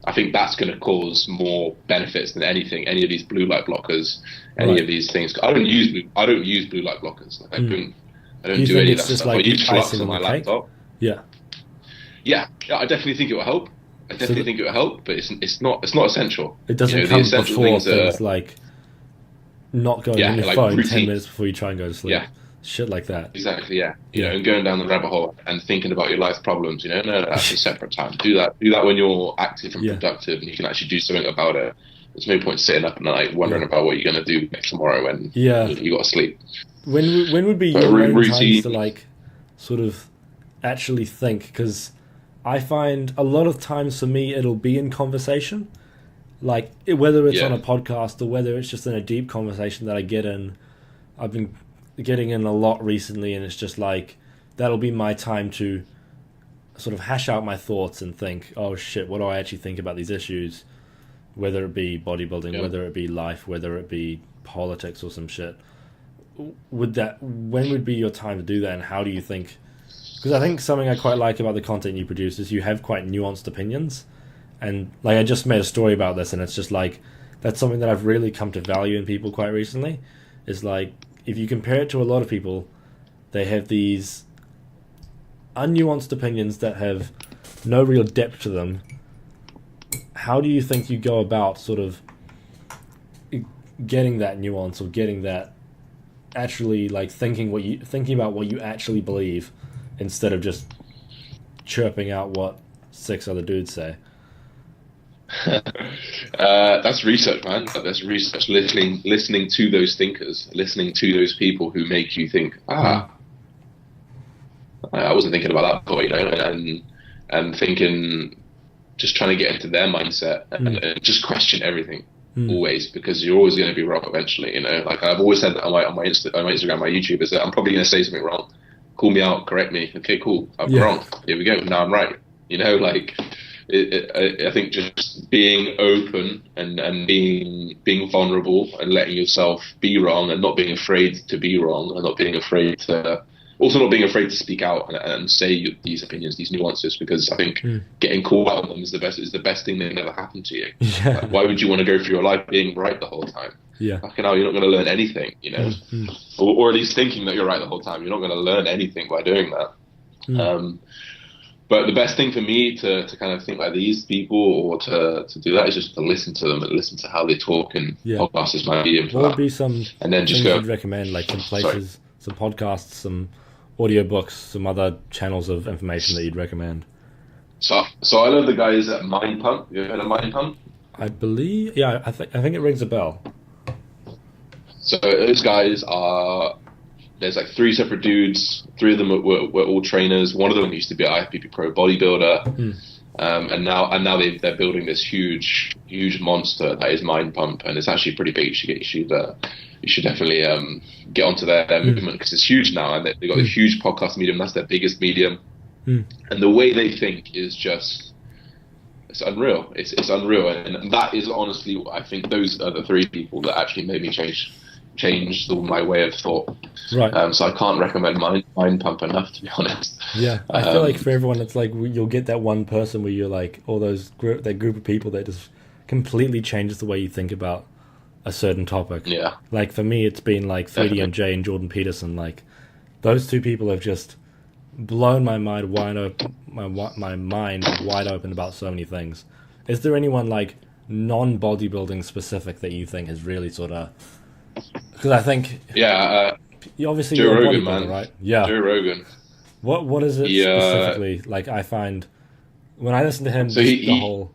I think that's going to cause more benefits than anything, any of these blue light blockers, any of these things. I don't use blue light blockers. Like, I don't do any of that stuff. I use flux on my laptop. Yeah, I definitely think it will help. I definitely think it will help, but it's not essential. It doesn't come before things like not going on your phone routine. 10 minutes before you try and go to sleep. Yeah. Shit like that. Exactly, yeah. You know, and going down the rabbit hole and thinking about your life problems, you know, no, that's a separate time. Do that when you're active and productive and you can actually do something about it. There's no point sitting up at night wondering about what you're going to do tomorrow when you got to sleep. When would be your main times to like sort of actually think? Because I find a lot of times for me it'll be in conversation, like whether it's on a podcast or whether it's just in a deep conversation that I get in. I've been getting in a lot recently, and it's just like that'll be my time to sort of hash out my thoughts and think, oh shit, what do I actually think about these issues, whether it be bodybuilding, whether it be life, whether it be politics or some shit. When would be your time to do that, and how do you think? Because I think something I quite like about the content you produce is you have quite nuanced opinions, and like I just made a story about this, and it's just like that's something that I've really come to value in people quite recently. Is like, if you compare it to a lot of people, they have these unnuanced opinions that have no real depth to them. How do you think you go about sort of getting that nuance, or getting that actually like thinking about what you actually believe, instead of just chirping out what 6 other dudes say? That's research, man. That's research. Listening to those thinkers, listening to those people who make you think, I wasn't thinking about that before, you know, and thinking, just trying to get into their mindset and just question everything always, because you're always going to be wrong eventually, you know. Like I've always said that on my Instagram, my YouTube, is that I'm probably going to say something wrong. Call me out, correct me. Okay, cool. I'm wrong. Here we go. Now I'm right. You know, like. I think just being open and being vulnerable and letting yourself be wrong, and not being afraid to be wrong, and not being afraid to speak out and say these opinions, these nuances, because I think getting called out on them is the best thing that can ever happen to you. Yeah. Like, why would you want to go through your life being right the whole time? Yeah. Fucking hell, you're not going to learn anything, you know, or at least thinking that you're right the whole time. You're not going to learn anything by doing that. But the best thing for me to kind of think like these people, or to do that, is just to listen to them and listen to how they talk, and podcast is my medium for that. What would be some and then just things you'd recommend, like some places, some podcasts, some audiobooks, some other channels of information that you'd recommend? So I love the guys at Mind Pump. You ever heard of Mind Pump? I believe, I think it rings a bell. So those guys are... There's like 3 separate dudes. 3 of them were all trainers. One of them used to be an IFBB pro bodybuilder, and now they're building this huge monster that is Mind Pump, and it's actually pretty big. You should definitely get onto their movement, because it's huge now, and they've got a huge podcast medium. That's their biggest medium, and the way they think is just, it's unreal. It's unreal, and that is honestly, I think those are the 3 people that actually made me change my way of thought. Right. So I can't recommend Mind Pump enough, to be honest. Yeah, I feel like for everyone, it's like you'll get that one person where you're like, all that group of people that just completely changes the way you think about a certain topic. Yeah. Like for me, it's been like 3DMJ Definitely. and Jordan Peterson. Like those two people have just blown my mind wide open, my mind wide open about so many things. Is there anyone like non-bodybuilding specific that you think has really sort of? Because I think you obviously Joe you're a Rogan, bodybuilder, man. right? Yeah. Joe Rogan. What is it He, specifically? Like I find when I listen to him, So just he- the whole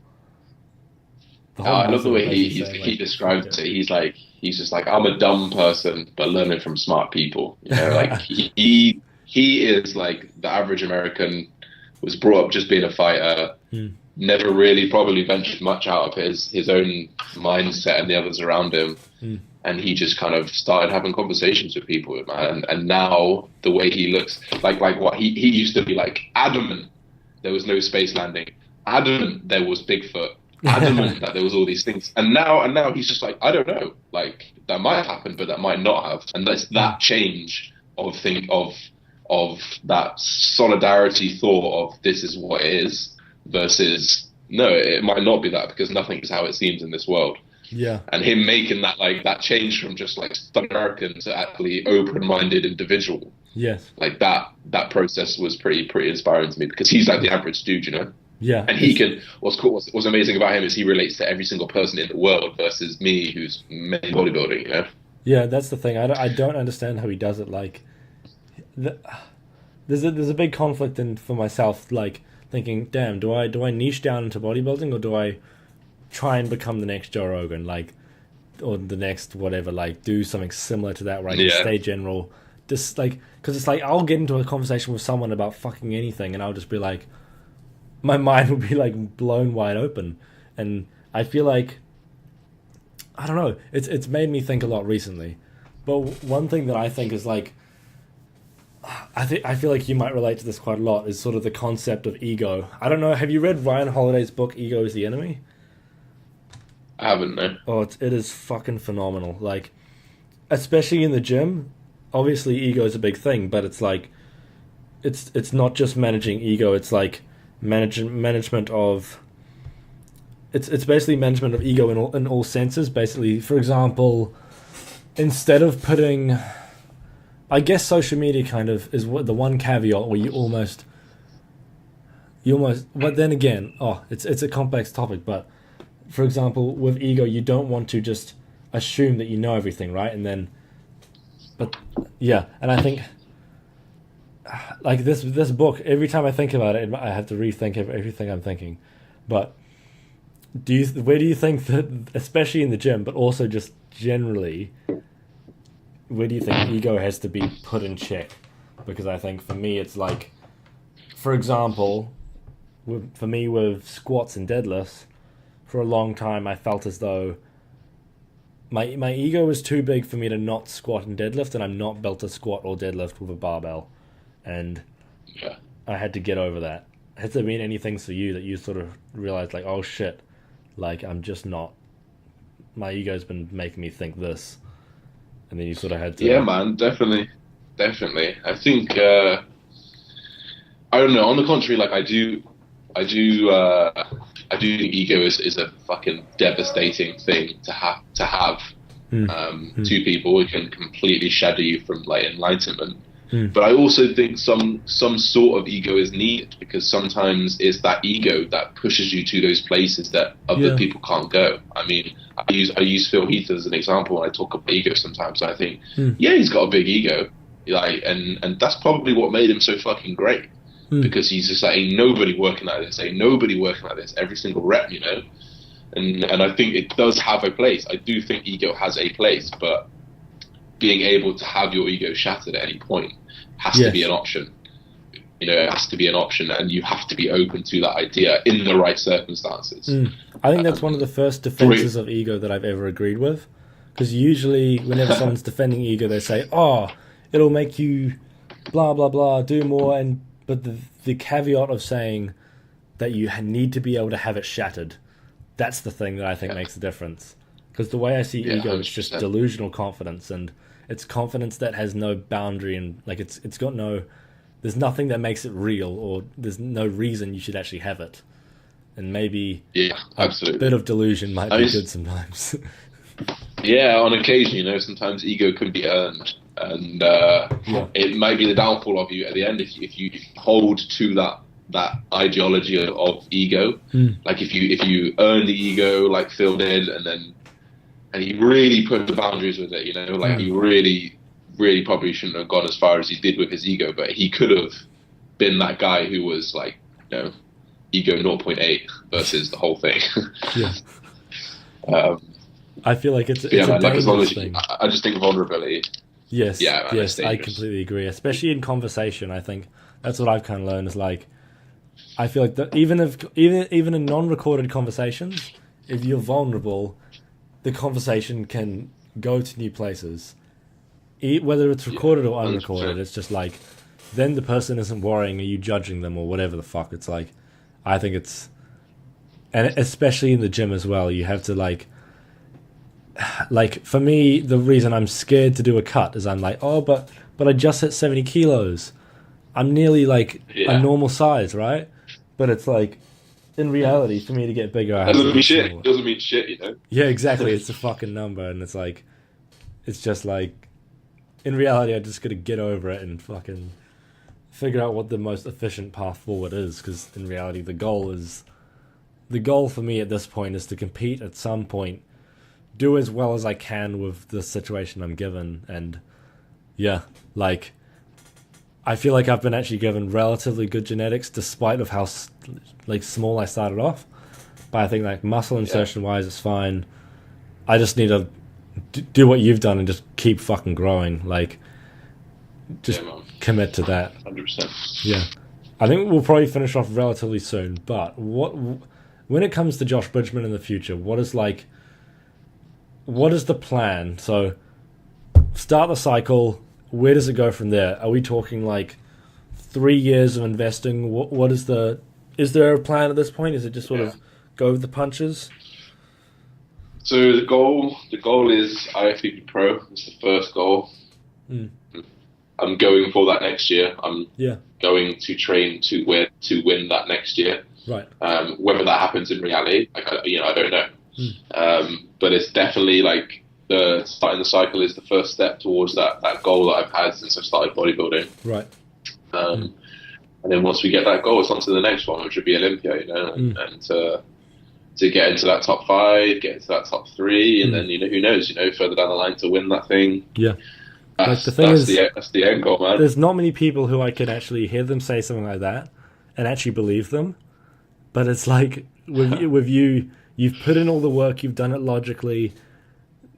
I love the way basically he saying, he like, describes fuck it. He's just like, I'm a dumb person, but learning from smart people. You know, like he is like the average American, was brought up just being a fighter, never really probably ventured much out of his own mindset and the others around him. And he just kind of started having conversations with people, man. And now the way he looks, like what he used to be like adamant there was no space landing, adamant there was Bigfoot, adamant that there was all these things. And now he's just like, I don't know, like that might happen, but that might not have. And that's that change of that solidarity thought of this is what it is versus no, it might not be that because nothing is how it seems in this world. Yeah. And him making that change from just like American to actually open-minded individual, Yes. like that process was pretty inspiring to me because he's like the average dude, you know. Yeah. And he can. What's amazing about him is he relates to every single person in the world versus me, who's mainly bodybuilding, you know. Yeah, that's the thing. I don't understand how he does it. Like, there's a big conflict for myself. Like thinking, damn, do I niche down into bodybuilding or do I try and become the next Joe Rogan, like, or the next whatever, like do something similar to that where I can stay general. Just like, because it's like I'll get into a conversation with someone about fucking anything and I'll just be like, my mind would be like blown wide open, and I feel like I don't know. It's made me think a lot recently, but one thing that I think is like, I feel like you might relate to this quite a lot is sort of the concept of ego. I don't know. Have you read Ryan Holiday's book Ego is the Enemy? I haven't, no. Oh, it is fucking phenomenal. Like, especially in the gym. Obviously, ego is a big thing, but it's like, it's not just managing ego. It's like management of. It's basically management of ego in all senses. Basically, for example, instead of putting, I guess social media kind of is the one caveat where you almost. But then again, it's a complex topic, but. For example, with ego, you don't want to just assume that you know everything, right? And then, but yeah, and I think, like this book, every time I think about it, I have to rethink everything I'm thinking. But where do you think that, especially in the gym, but also just generally, where do you think ego has to be put in check? Because I think for me, it's like, for example, for me with squats and deadlifts. For a long time, I felt as though my ego was too big for me to not squat and deadlift, and I'm not built to squat or deadlift with a barbell. And I had to get over that. Has there been anything for you that you sort of realized, like, oh shit, like I'm just not, my ego's been making me think this, and then you sort of had to... Yeah, man, definitely. I think, I don't know, on the contrary, like I do think ego is a fucking devastating thing to have to people. It can completely shadow you from like enlightenment. But I also think some sort of ego is needed because sometimes it's that ego that pushes you to those places that other people can't go. I mean, I use Phil Heath as an example when I talk about ego sometimes. I think, yeah, he's got a big ego, like, and that's probably what made him so fucking great. Because he's just like, ain't nobody working like this, every single rep, you know. And I think it does have a place. I do think ego has a place, but being able to have your ego shattered at any point has to be an option. You know, it has to be an option, and you have to be open to that idea in the right circumstances. I think that's one of the first defenses of ego that I've ever agreed with. Because usually, whenever someone's defending ego, they say, "Oh, it'll make you blah blah blah, do more," but the caveat of saying that you need to be able to have it shattered, that's the thing that I think makes the difference. Because the way I see ego, 100%. it's just delusional confidence, and it's confidence that has no boundary, and like it's got no, there's nothing that makes it real, or there's no reason you should actually have it. and maybe Yeah, a absolutely. bit of delusion might be good sometimes. Yeah, on occasion, you know, sometimes ego can be earned, and it might be the downfall of you at the end if you hold to that ideology of ego. Like if you earn the ego, like Phil did, and he really put the boundaries with it, you know, like he really probably shouldn't have gone as far as he did with his ego, but he could have been that guy who was like, you know, ego 0.8 versus the whole thing. Yeah. I feel like it's a man, like, dangerous as long as thing. I just think vulnerability. Yes, Yeah, man, yes, I completely agree. Especially in conversation, I think that's what I've kind of learned is like, I feel like that even in non-recorded conversations, if you're vulnerable, the conversation can go to new places. Whether it's recorded or unrecorded, 100%. it's just like, then the person isn't worrying, are you judging them or whatever the fuck. It's like, I think it's, and especially in the gym as well, you have to like for me, the reason I'm scared to do a cut is I'm like, oh, but I just hit 70 kilos. I'm nearly like a normal size, right? But it's like, in reality, for me to get bigger, I have to Doesn't mean get shit. smaller. Doesn't mean shit, you know. Yeah, exactly. It's a fucking number, and it's like, it's just like, in reality, I just gotta get over it and fucking figure out what the most efficient path forward is. Because in reality, the goal for me at this point is to compete at some point, do as well as I can with the situation I'm given, and yeah, like, I feel like I've been actually given relatively good genetics despite of how like small I started off. But I think like muscle insertion wise, it's fine. I just need to do what you've done and just keep fucking growing. Like, just commit to that. 100%. Yeah, I think we'll probably finish off relatively soon. But when it comes to Josh Bridgman in the future, what is the plan? So, start the cycle. Where does it go from there? Are we talking like 3 years of investing? What is is there a plan at this point? Is it just sort of go with the punches? So the goal is IFBB Pro. It's the first goal. I'm going for that next year. I'm going to train to win that next year. Right. Whether that happens in reality, I don't know. But it's definitely like the starting the cycle is the first step towards that goal that I've had since I started bodybuilding. Right. And then once we get that goal, it's on to the next one, which would be Olympia, you know, and to get into that top 5, get into that top 3, and then, you know, who knows, you know, further down the line to win that thing. Yeah. That's the end goal, man. There's not many people who I could actually hear them say something like that and actually believe them. But it's like, with you, you've put in all the work, you've done it logically.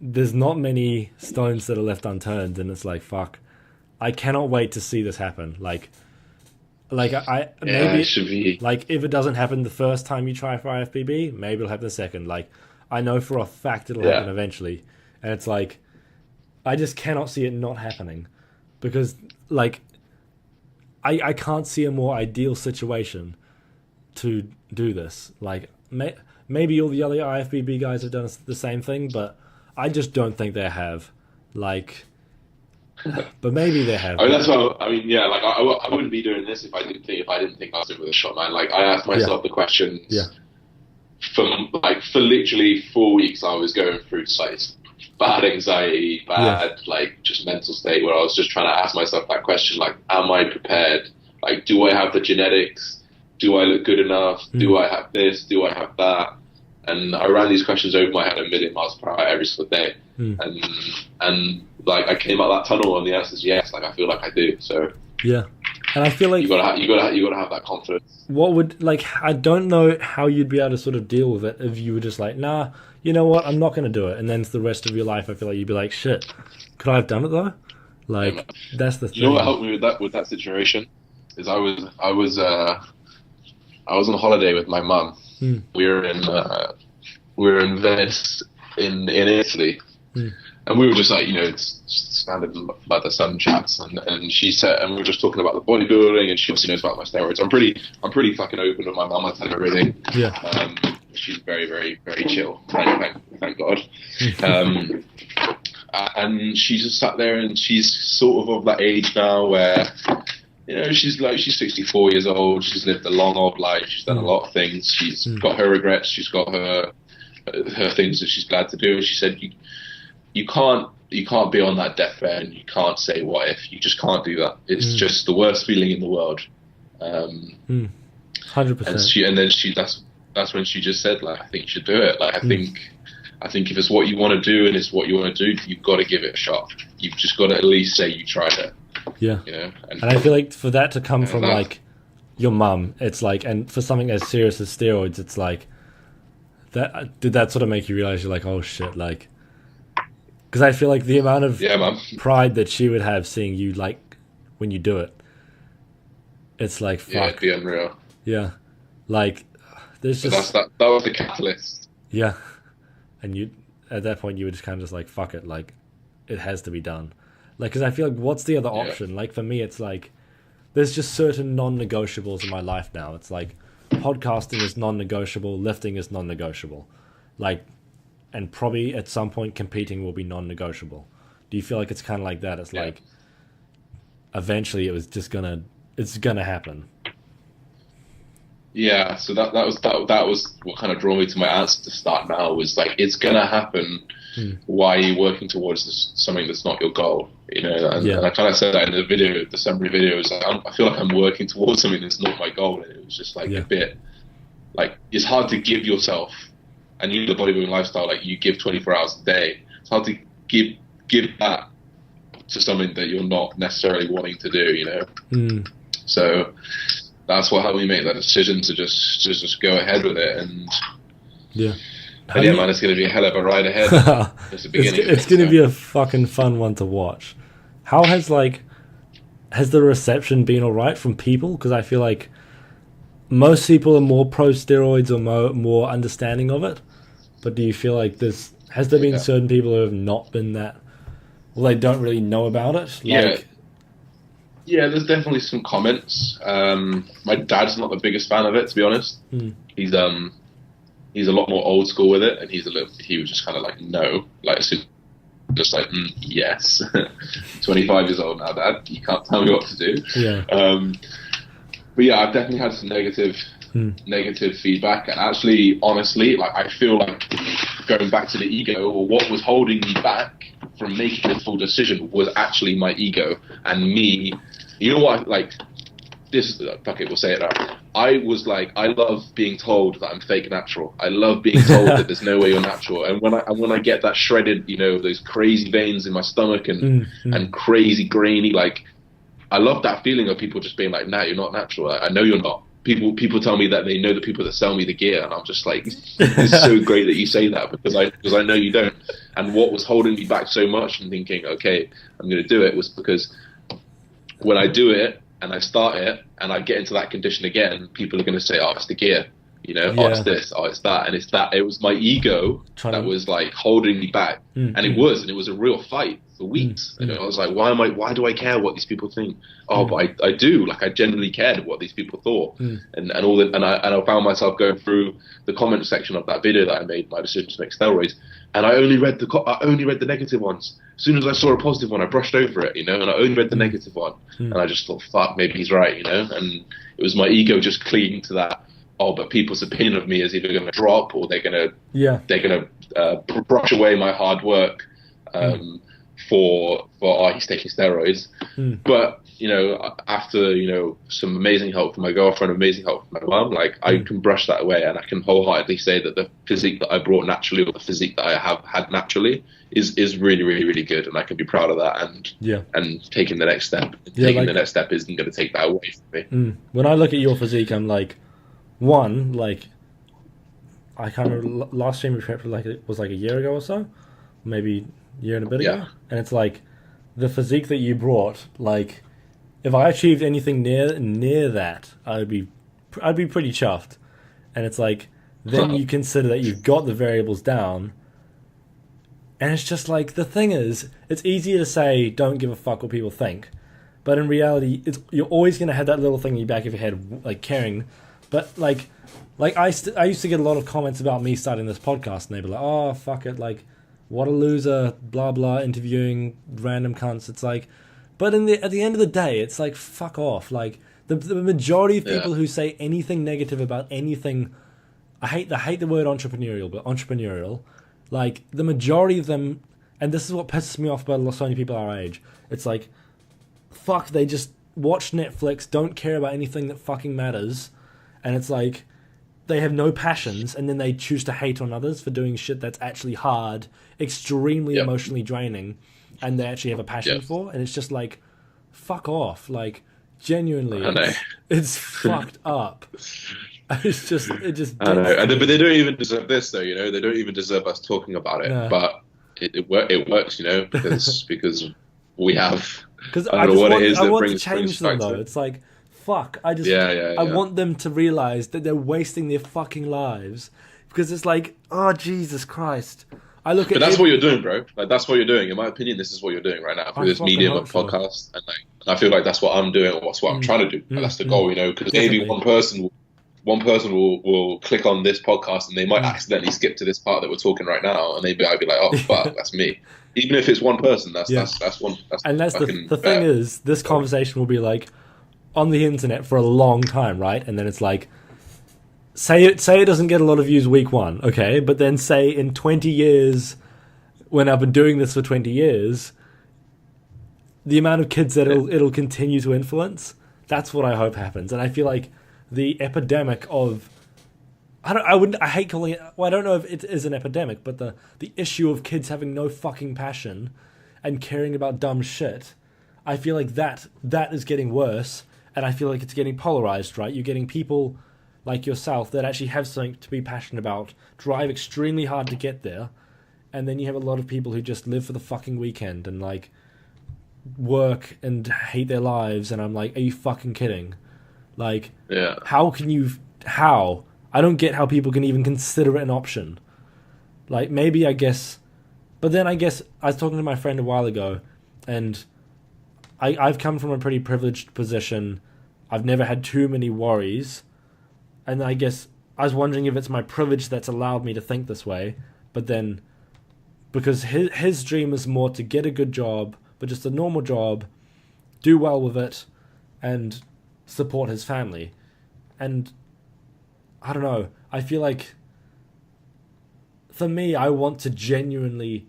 There's not many stones that are left unturned, and it's like, fuck, I cannot wait to see this happen. Maybe it should be. Like, if it doesn't happen the first time you try for IFBB, maybe it'll happen the second. Like, I know for a fact it'll happen eventually, and it's like, I just cannot see it not happening, because like, I can't see a more ideal situation to do this. Like, maybe all the other IFBB guys have done the same thing, but I just don't think they have. Like, but maybe they have. I mean, that's why. I mean, yeah. Like, I wouldn't be doing this if I didn't think I was in with a shot, man. Like, I asked myself the questions. Yeah. For literally 4 weeks, I was going through like bad anxiety, like just mental state where I was just trying to ask myself that question: like, am I prepared? Like, do I have the genetics? Do I look good enough? Do I have this? Do I have that? And I ran these questions over my head a million miles per hour every single day. And like, I came out that tunnel and the answer is yes. Like, I feel like I do. So yeah, and I feel like you gotta have that confidence. What would, like, I don't know how you'd be able to sort of deal with it if you were just like, nah, you know what, I'm not going to do it. And then for the rest of your life, I feel like you'd be like, shit, could I have done it though? Like, that's the thing. You know what helped me with that situation is I was on holiday with my mum. We were in Venice in Italy, and we were just like, you know, standard mother son chats, and she said, and we were just talking about the bodybuilding, and she obviously knows about my steroids. I'm pretty fucking open with my mum. I tell her everything. Yeah. She's very, very, very chill. Thank God. And she just sat there, and she's sort of that age now where you know, she's 64 years old. She's lived a long old life. She's done a lot of things. She's got her regrets. She's got her things that she's glad to do. And she said, you can't be on that deathbed and you can't say what if. You just can't do that. It's just the worst feeling in the world. 100%. And then that's when she just said, like, I think you should do it. Like, I think if it's what you want to do and it's what you want to do, you've got to give it a shot. You've just got to at least say you tried it. Yeah. You know? And I feel like for that to come from like your mum, it's like, and for something as serious as steroids, it's like that. Did that sort of make you realize you're like, oh shit, like, because I feel like the amount of pride that she would have seeing you, like, when you do it, it's like, fuck. Yeah, it'd be unreal. Yeah. Like, there's just... That was the catalyst. Yeah. And you, at that point, you were just kind of just like, fuck it, like, it has to be done. Like, because I feel like, what's the other option? Like, for me, it's like, there's just certain non-negotiables in my life now. It's like, podcasting is non-negotiable, lifting is non-negotiable. Like, and probably at some point competing will be non-negotiable. Do you feel like it's kind of like that? It's like, eventually it's gonna happen. Yeah, so that was what kind of drew me to my answer to start now, was like, it's gonna happen. Why are you working towards something that's not your goal? You know, and I kind of said that in the video, the summary video. Is like, I feel like I'm working towards something that's not my goal, and it was just like a bit like, it's hard to give yourself, and you know, the bodybuilding lifestyle, like, you give 24 hours a day. It's hard to give that to something that you're not necessarily wanting to do, you know. So that's what helped me make that decision to just go ahead with it. And man, it's going to be a hell of a ride ahead. It's the beginning. It's going to be a fucking fun one to watch. How has the reception been all right from people? Because I feel like most people are more pro steroids or more understanding of it. But do you feel like has there been certain people who have not been that, well, they don't really know about it? Like, yeah, there's definitely some comments. My dad's not the biggest fan of it, to be honest. He's a lot more old school with it, and he was just kind of like, no, like, just like, yes. 25 years old now, Dad. You can't tell me what to do. Yeah. But yeah, I've definitely had some negative feedback, and actually, honestly, like, I feel like going back to the ego, or what was holding me back from making the full decision was actually my ego and me. You know what? Like, this. Fuck it, we'll say it now. I was like, I love being told that I'm fake natural. I love being told that there's no way you're natural. And when I get that shredded, you know, those crazy veins in my stomach and crazy grainy, like, I love that feeling of people just being like, nah, you're not natural. I know you're not. People tell me that they know the people that sell me the gear, and I'm just like, it's so great that you say that, because I know you don't. And what was holding me back so much and thinking, okay, I'm going to do it, was because when I do it and I start it and I get into that condition again, people are going to say, oh, it's the gear, you know, oh, it's this, oh, it's that, and it's that. It was my ego that was like holding me back, and it was a real fight for weeks. And I was like, why do I care what these people think? Oh, but I do. Like, I genuinely cared what these people thought, and I found myself going through the comment section of that video that I made, my decision to make steroids, and I only read the negative ones. As soon as I saw a positive one, I brushed over it, you know, and I only read the negative one, and I just thought, fuck, maybe he's right, you know. And it was my ego just clinging to that. Oh, but people's opinion of me is either going to drop, or they're going to brush away my hard work for he's taking steroids. But, you know, after, you know, some amazing help from my girlfriend, amazing help from my mum, like, I can brush that away, and I can wholeheartedly say that the physique that I brought naturally, or the physique that I have had naturally, is really, really, really good, and I can be proud of that. And taking the next step, the next step isn't going to take that away from me. When I look at your physique, I'm like, one, like, I kind of last stream we prepped was like a year ago or so, maybe a year and a bit ago, and it's like the physique that you brought, like, if I achieved anything near that, I'd be pretty chuffed. And it's like, then you consider that you've got the variables down, and it's just like, the thing is, it's easier to say don't give a fuck what people think, but in reality, you're always going to have that little thing in your back of your head, like, caring. But like I used to get a lot of comments about me starting this podcast, and they'd be like, oh, fuck it, like, what a loser, blah blah, interviewing random cunts. It's like, But at the end of the day, it's like, fuck off. Like, the majority of people who say anything negative about anything, I hate the word entrepreneurial, but entrepreneurial, like, the majority of them, and this is what pisses me off about so many people our age, it's like, fuck, they just watch Netflix, don't care about anything that fucking matters, and it's like, they have no passions, and then they choose to hate on others for doing shit that's actually hard, extremely emotionally draining, and they actually have a passion for, and it's just like, fuck off, like, genuinely, it's fucked up. It just I know, but they don't even deserve this, though. You know, they don't even deserve us talking about it. No. But it works, you know, because we have. Because I want to change them, though. It's like, fuck. I want them to realize that they're wasting their fucking lives, because it's like, oh, Jesus Christ. But that's what you're doing, bro. Like, that's what you're doing. In my opinion, this is what you're doing right now through this medium of podcast, and like, I feel like that's what I'm doing, or that's what I'm trying to do. And that's the goal, you know. Because maybe one person will click on this podcast, and they might accidentally skip to this part that we're talking right now, and I'd be like, oh fuck, that's me. Even if it's one person, that's one. And that's the thing is, this conversation will be like on the internet for a long time, right? And then it's like, say it doesn't get a lot of views week 1, okay, but then say in 20 years, when I've been doing this for 20 years, the amount of kids that it'll continue to influence, that's what I hope happens. And I feel like the epidemic of, I hate calling it, well, I don't know if it is an epidemic, but the issue of kids having no fucking passion and caring about dumb shit, I feel like that is getting worse, and I feel like it's getting polarized, right? You're getting people like yourself that actually have something to be passionate about, drive extremely hard to get there, and then you have a lot of people who just live for the fucking weekend and like work and hate their lives, and I'm like, are you fucking kidding? Like, how I don't get how people can even consider it an option. Like, maybe, I guess, but then I guess I was talking to my friend a while ago, and I've come from a pretty privileged position. I've never had too many worries. And I guess I was wondering if it's my privilege that's allowed me to think this way. But then, because his dream is more to get a good job, but just a normal job, do well with it, and support his family. And I don't know, I feel like, for me, I want to genuinely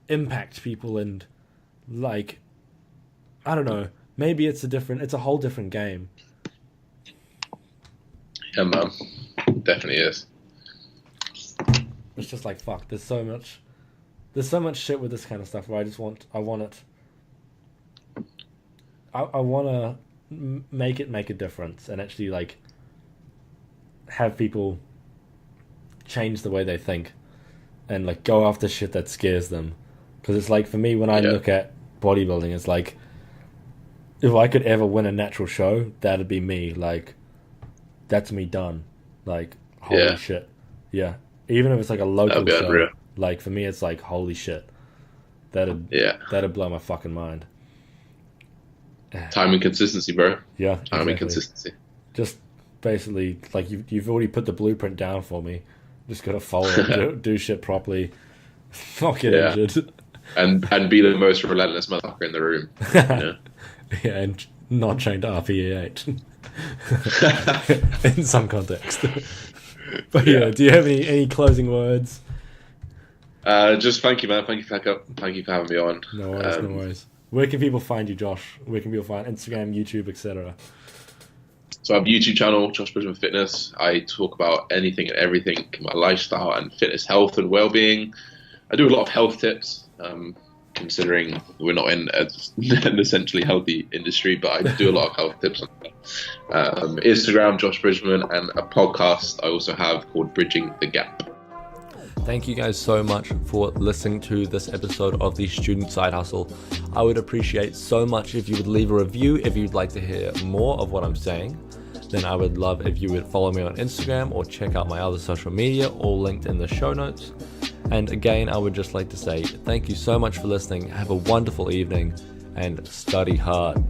impact people, and like, I don't know, maybe it's a whole different game. Yeah, man, definitely is. It's just like, fuck, there's so much shit with this kind of stuff where I want to make a difference, and actually like have people change the way they think, and like go after shit that scares them. Because it's like, for me, when I look at bodybuilding, it's like, if I could ever win a natural show, that'd be me. Like, that's me done. Like, holy shit. Yeah. Even if it's like a local show, unreal. Like, for me, it's like, holy shit. That'd blow my fucking mind. Time and consistency, bro. Yeah. Time and consistency. Just basically, like, you've already put the blueprint down for me. Just gotta follow it, do shit properly, not get injured. And be the most relentless motherfucker in the room. Yeah. Yeah, and not trained to RPE8 in some context. But do you have any closing words? Just thank you, man. Thank you for having me on. No worries. Where can people find you, Josh? Where can people find Instagram, YouTube, etc.? So I have a YouTube channel, Josh Bridgeman Fitness. I talk about anything and everything, my lifestyle and fitness, health and well-being. I do a lot of health tips. Considering we're not in an essentially healthy industry, but I do a lot of health tips on Instagram, Josh Bridgman, and a podcast I also have called Bridging the Gap. Thank you guys so much for listening to this episode of the Student Side Hustle. I would appreciate so much if you would leave a review if you'd like to hear more of what I'm saying. Then I would love if you would follow me on Instagram or check out my other social media, all linked in the show notes. And again, I would just like to say thank you so much for listening. Have a wonderful evening and study hard.